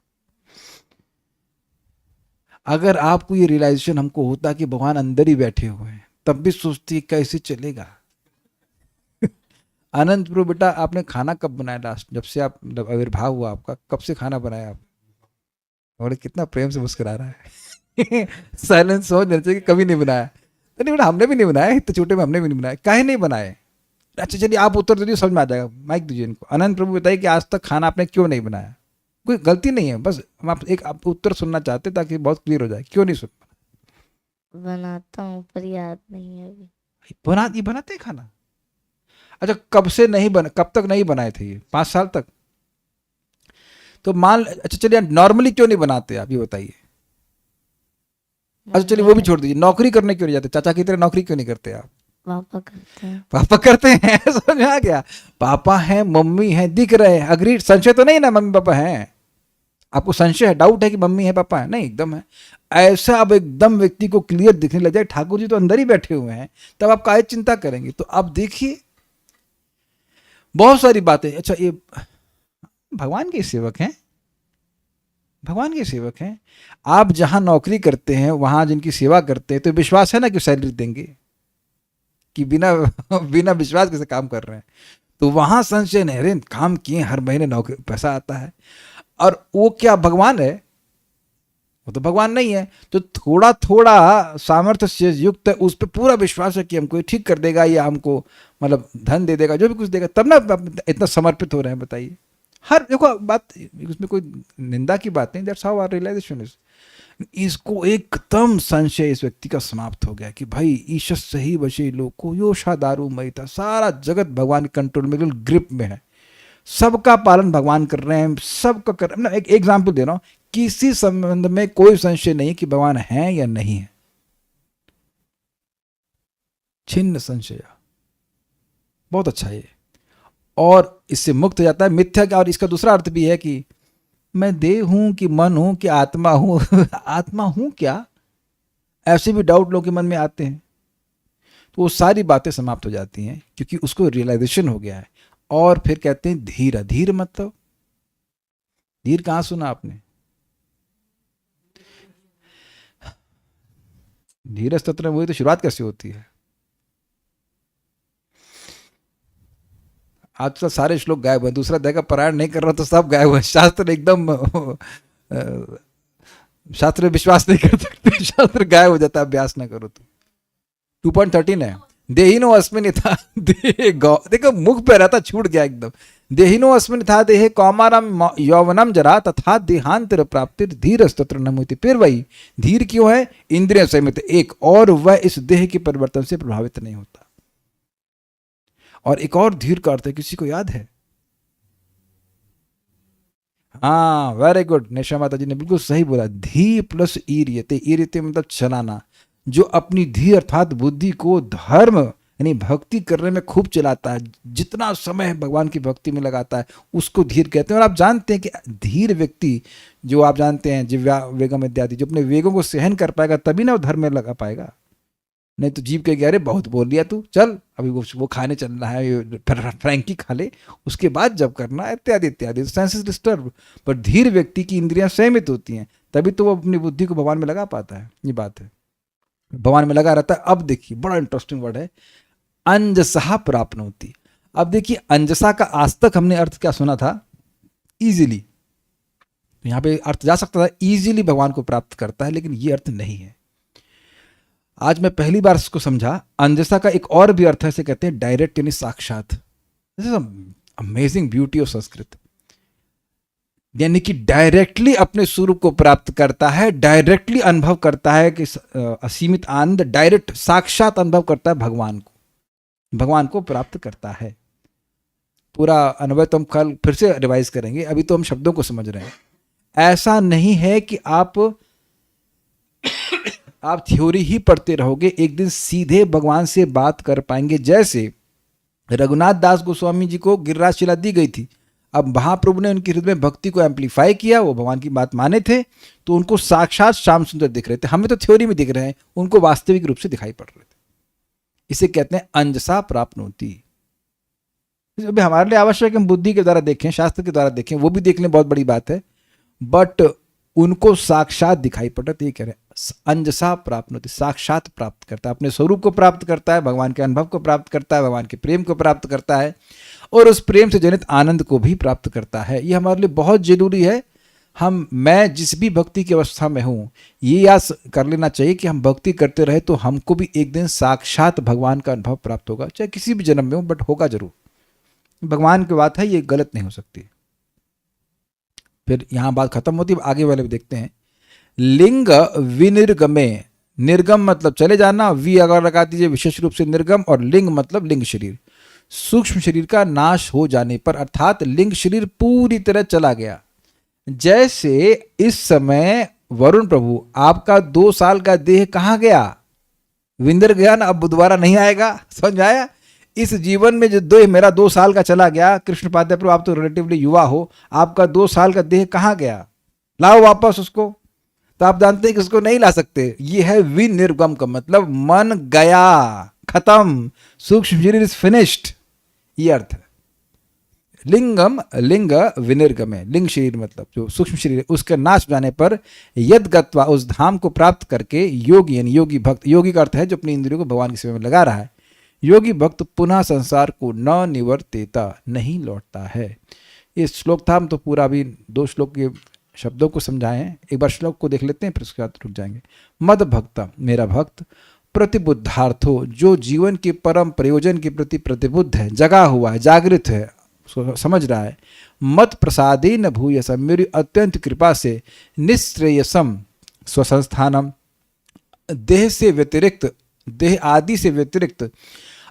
अगर आपको ये रियलाइजेशन हमको होता कि भगवान अंदर ही बैठे हुए हैं, तब भी सोचती कैसे चलेगा। आनंद प्रभु बेटा, आपने खाना कब बनाया लास्ट, जब से आप आविर्भाव हुआ आपका, कब से खाना बनाया आप। और कितना प्रेम से मुस्कुरा रहा है। साइलेंस समझ लेना चाहिए कि कभी नहीं बनाया। तो नहीं बेटा, हमने भी नहीं बनाया, इतने छोटे में हमने भी नहीं बनाया। काहे नहीं बनाए। अच्छा चलिए आप उत्तर दीजिए, समझ में आ जाएगा। माइक दीजिए इनको। आनंद प्रभु बताइए कि आज तक खाना आपने क्यों नहीं बनाया। कोई गलती नहीं है, बस हम आप उत्तर सुनना चाहते ताकि बहुत क्लियर हो जाए, क्यों नहीं सुन। बनाता हूँ पर याद नहीं है अभी। ये बनाते हैं खाना। अच्छा कब से नहीं बना, कब तक नहीं बनाए थे ये, 5 साल तक। तो मान, अच्छा चलिए नॉर्मली क्यों नहीं बनाते आप ये बताइए। अच्छा चलिए वो भी छोड़ दीजिए, नौकरी करने क्यों नहीं जाते, चाचा की तरह नौकरी क्यों नहीं करते आप। पापा करते हैं। पापा करते हैं। समझ में आ गया। पापा हैं, मम्मी हैं, दिख रहे हैं, अग्री, संशय तो नहीं ना मम्मी पापा हैं। आपको संशय है, डाउट है कि मम्मी है पापा है, नहीं एकदम है। ऐसा अब एकदम व्यक्ति को क्लियर दिखने लग जाए, ठाकुर जी तो अंदर ही बैठे हुए हैं, तब आप काहे चिंता करेंगे। तो आप देखिए बहुत सारी बातें। अच्छा ये भगवान के सेवक हैं, भगवान के सेवक हैं। आप जहां नौकरी करते हैं, वहां जिनकी सेवा करते हैं, तो विश्वास है ना कि सैलरी देंगे, कि बिना विश्वास कैसे काम कर रहे हैं। तो वहां संशय नहीं, अरे काम किए, हर महीने नौकरी पैसा आता है। और वो क्या भगवान है, वो तो भगवान नहीं है। तो थोड़ा थोड़ा सामर्थ्य से युक्त है, उस पर पूरा विश्वास है कि हमको ये ठीक कर देगा, या हमको मतलब धन दे देगा, जो भी कुछ देगा, तब ना इतना समर्पित हो रहे हैं। बताइए, हर देखो बात, उसमें कोई निंदा की बात नहीं। That's how our realization is. इसको एकदम संशय इस व्यक्ति का समाप्त हो गया कि भाई ईशत सही बचे लोको योशा दारू मई था, सारा जगत भगवान के कंट्रोल में, बिल्कुल ग्रिप में है, सबका पालन भगवान कर रहे हैं, सबका कर रहे हैं। एक एग्जाम्पल दे रहा हूं, किसी संबंध में कोई संशय नहीं कि भगवान है या नहीं है। छिन्न संशय, बहुत अच्छा है ये, और इससे मुक्त हो जाता है मिथ्या का। और इसका दूसरा अर्थ भी है कि मैं देह हूं कि मन हूं कि आत्मा हूं। आत्मा हूं क्या, ऐसे भी डाउट लोगों के मन में आते हैं। तो वो सारी बातें समाप्त हो जाती हैं, क्योंकि उसको रियलाइजेशन हो गया है। और फिर कहते हैं धीर। धीर मतलब, धीर कहां सुना आपने। धीर स्तोत्र में वही तो शुरुआत कैसे होती है। आजकल सारे श्लोक गायब है, दूसरा अध्याय का पारायण नहीं कर रहा तो सब गायब है। शास्त्र एकदम शास्त्र में विश्वास नहीं कर सकते, शास्त्र गायब हो जाता है, अभ्यास ना करो तो। 2.13 है, देहिनो अस्मिन था देह गौ, देखो मुख पे रहता, छूट गया एकदम। देहिनो अस्मिन था देह कौमारम यौवनम जरा तथा देहांतर प्राप्तिर धीर स्तोत्र नमुति। फिर वही धीर क्यों है, इंद्रिय संयमित एक, और वह इस देह के परिवर्तन से प्रभावित नहीं होता। और एक और धीर का अर्थ है, किसी को याद है। हाँ वेरी गुड, नेशा माता जी ने बिल्कुल सही बोला। धी प्लस ईरियते, ईरियते मतलब चलाना, जो अपनी धीर अर्थात बुद्धि को धर्म यानी भक्ति करने में खूब चलाता है, जितना समय भगवान की भक्ति में लगाता है उसको धीर कहते हैं। और आप जानते हैं कि धीर व्यक्ति जो आप जानते हैं जिव्या वेगम इत्यादि, जो अपने वेगों को सहन कर पाएगा तभी ना वो धर्म में लगा पाएगा। नहीं तो जीव के अरे बहुत बोल लिया तू, चल अभी वो खाने चलना है, फ्रैंकी खा ले, उसके बाद जब करना है इत्यादि इत्यादि, सेंसेस डिस्टर्ब। पर धीर व्यक्ति की इंद्रियां संयमित होती हैं, तभी तो वो अपनी बुद्धि को भगवान में लगा पाता है। ये बात है, भगवान में लगा रहता है। अब देखिए बड़ा इंटरेस्टिंग वर्ड है, अंजसा प्राप्नोति। अब देखिए अंजसा का आज तक हमने अर्थ क्या सुना था, इजीली। तो यहाँ पे अर्थ जा सकता था इजीली भगवान को प्राप्त करता है, लेकिन ये अर्थ नहीं है। आज मैं पहली बार इसको समझा। अंजसा का एक और भी अर्थ है, इसे कहते हैं डायरेक्ट यानी साक्षात। This is amazing beauty of Sanskrit. यानी कि डायरेक्टली अपने स्वरूप को प्राप्त करता है, डायरेक्टली अनुभव करता है कि असीमित आनंद, डायरेक्ट साक्षात अनुभव करता है भगवान को प्राप्त करता है। पूरा अनुभव तो हम कल फिर से रिवाइज करेंगे, अभी तो हम शब्दों को समझ रहे हैं। ऐसा नहीं है कि आप थ्योरी ही पढ़ते रहोगे, एक दिन सीधे भगवान से बात कर पाएंगे। जैसे रघुनाथ दास गोस्वामी जी को गिरिराज शिला दी गई थी, अब महाप्रभु ने उनके हृदय में भक्ति को एम्पलीफाई किया, वो भगवान की बात माने थे, तो उनको साक्षात श्याम सुंदर दिख रहे थे। हमें तो थ्योरी में दिख रहे हैं, उनको वास्तविक रूप से दिखाई पड़ रहे थे। इसे कहते हैं अंजसा प्राप्नोति। अभी हमारे लिए आवश्यक है हम बुद्धि के द्वारा देखें, शास्त्र के द्वारा देखें, वो भी देख लें, बहुत बड़ी बात है, बट उनको साक्षात दिखाई पड़ता है। ये कह रहे हैं अंजसा प्राप्नोति, साक्षात प्राप्त करता है, अपने स्वरूप को प्राप्त करता है, भगवान के अनुभव को प्राप्त करता है, भगवान के प्रेम को प्राप्त करता है, और उस प्रेम से जनित आनंद को भी प्राप्त करता है। ये हमारे लिए बहुत जरूरी है। मैं जिस भी भक्ति की अवस्था में हूँ, ये याद कर लेना चाहिए कि हम भक्ति करते रहे तो हमको भी एक दिन साक्षात भगवान का अनुभव प्राप्त होगा, चाहे किसी भी जन्म में हो, बट होगा जरूर। भगवान की बात है, ये गलत नहीं हो सकती। फिर यहाँ बात खत्म होती है, आगे वाले भी देखते हैं। लिंग विनिर्गमे, निर्गम मतलब चले जाना, वी अगर लगा दीजिए विशेष रूप से निर्गम, और लिंग मतलब लिंग शरीर, सूक्ष्म शरीर का नाश हो जाने पर, अर्थात लिंग शरीर पूरी तरह चला गया। जैसे इस समय वरुण प्रभु आपका 2 साल का देह कहाँ गया, विंदर गया ना, अब दोबारा नहीं आएगा। समझ आया? इस जीवन में जो मेरा 2 साल का चला गया, कृष्ण पादे प्रभु आप तो रिलेटिवली युवा हो, आपका 2 साल का देह कहाँ गया, लाओ वापस उसको। तो आप जानते हैं कि उसको नहीं ला सकते। ये है विनिर्गम का मतलब मन गया, खत्म, सूक्ष्म शरीर इज फिनिश्ड, ये अर्थ है। लिंगम, लिंग विनिर्गम है, लिंग शरीर मतलब जो सूक्ष्म शरीर है, उसके नाश जाने पर यद गत्वा, उस धाम को प्राप्त करके, योगी यानी योगी भक्त, योगी का अर्थ है जो अपनी इंद्रियों को भगवान की सेवा में लगा रहा है, योगी भक्त पुनः संसार को न निवर्तेता, नहीं लौटता है। ये श्लोक था, हम तो पूरा अभी 2 श्लोक के शब्दों को समझाए हैं। एक बार श्लोक को देख लेते हैं, फिर उसके बाद रुक जाएंगे। मद भक्ता, मेरा भक्त, प्रतिबुद्धार्थो, जो जीवन के परम प्रयोजन के प्रति प्रतिबुद्ध है, जगा हुआ है, जागृत है, समझ रहा है। मत प्रसादे न भूयसम, मेरी अत्यंत कृपा से, निश्रेयसम स्वसंस्थानम, देह से व्यतिरिक्त, देह आदि से व्यतिरिक्त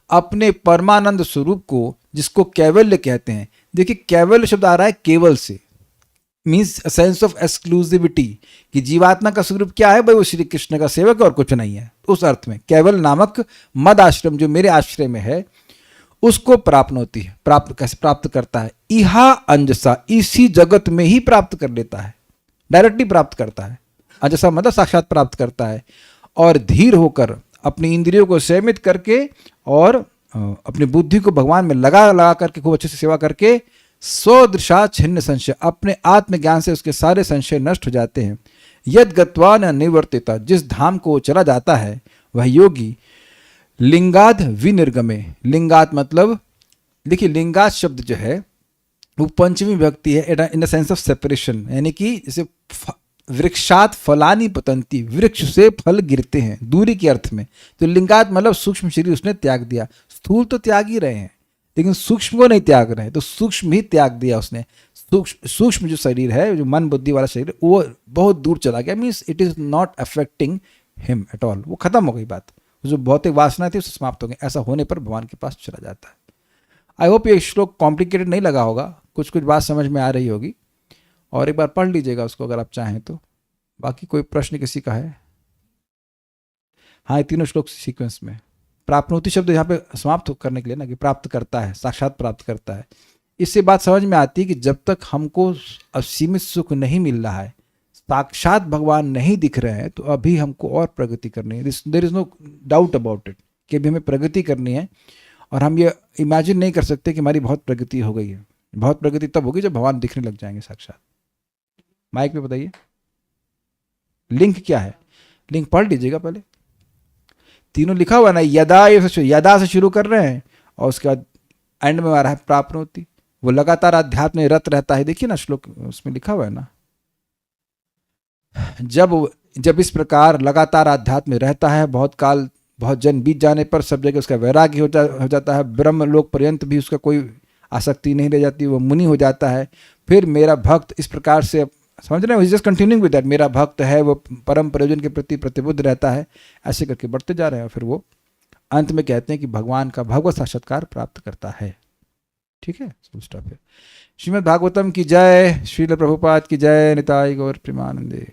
अपने परमानंद स्वरूप को, जिसको कैवल्य कहते हैं। देखिए कैवल्य शब्द आ रहा है केवल से, मीन्स सेंस ऑफ एक्सक्लूसिविटी, कि जीवात्मा का स्वरूप क्या है भाई, वो श्री कृष्ण का सेवक और कुछ नहीं है। उस अर्थ में केवल नामक मद आश्रम जो मेरे आश्रय में है, उसको प्राप्त होती है। प्राप्त कैसे प्राप्त करता है? इहा अंजसा, इसी जगत में ही प्राप्त कर लेता है, डायरेक्टली प्राप्त करता है। अंजसा मतलब साक्षात प्राप्त करता है, और धीर होकर अपनी इंद्रियों को संयमित करके और अपनी बुद्धि को भगवान में लगा करके खूब अच्छे से सेवा करके, स्वदृशा छिन्न संशय, अपने आत्मज्ञान से उसके सारे संशय नष्ट हो जाते हैं। यद गत्वा न निवर्तिता, जिस धाम को चला जाता है वह योगी लिंगाद विनिर्गमे, लिंगात मतलब देखिए लिंगात शब्द जो है वो पंचमी विभक्ति है, in the sense of separation, यानी कि जैसे वृक्षात फलानी पतंती, वृक्ष से फल गिरते हैं, दूरी के अर्थ में। तो लिंगात मतलब सूक्ष्म शरीर उसने त्याग दिया। स्थूल तो त्याग ही रहे हैं, लेकिन सूक्ष्म को नहीं त्याग रहे हैं, तो सूक्ष्म ही त्याग दिया उसने। सूक्ष्म जो शरीर है, जो मन बुद्धि वाला शरीर, वो बहुत दूर चला गया, means it is not affecting him at all, वो खत्म हो गई बात, जो भौतिक वासना थी उससे समाप्त हो गई। ऐसा होने पर भगवान के पास चला जाता है। आई होप ये श्लोक कॉम्प्लिकेटेड नहीं लगा होगा, कुछ कुछ बात समझ में आ रही होगी, और एक बार पढ़ लीजिएगा उसको अगर आप चाहें तो। बाकी कोई प्रश्न किसी का है? हाँ, ये तीनों श्लोक सीक्वेंस में। प्राप्नोति शब्द यहाँ पे समाप्त करने के लिए ना, कि प्राप्त करता है, साक्षात प्राप्त करता है। इससे बात समझ में आती है कि जब तक हमको असीमित सुख नहीं मिल रहा है, साक्षात भगवान नहीं दिख रहे हैं, तो अभी हमको और प्रगति करनी है। There is no doubt about it कि अभी हमें प्रगति करनी है। और हम ये इमेजिन नहीं कर सकते कि हमारी बहुत प्रगति हो गई है। बहुत प्रगति तब होगी जब भगवान दिखने लग जाएंगे साक्षात। माइक पे बताइए लिंक क्या है, लिंक पढ़ लीजिएगा पहले। तीनों लिखा हुआ ना, यदा से शुरू कर रहे हैं और उसके बाद एंड में आ रहा है प्राप्नोति। वो लगातार अध्यात्म में रत रहता है। देखिए ना श्लोक उसमें लिखा हुआ है ना, जब इस प्रकार लगातार अध्यात्म में रहता है, बहुत काल बहुत जन बीत जाने पर सब जगह उसका वैराग्य हो जाता है, ब्रह्म लोक पर्यंत भी उसका कोई आसक्ति नहीं रह जाती, वो मुनि हो जाता है। फिर मेरा भक्त इस प्रकार से, समझ रहे हैं, जस्ट कंटिन्यूइंग विद दैट, मेरा भक्त है वो परम प्रयोजन के प्रति प्रतिबद्ध रहता है, ऐसे करके बढ़ते जा रहे हैं। फिर वो अंत में कहते हैं कि भगवान का भगवत साक्षात्कार प्राप्त करता है। ठीक है, स्टॉप है। श्रीमद् भागवतम की जय, श्रील प्रभुपाद की जय, निताई गौर प्रेमानंदे।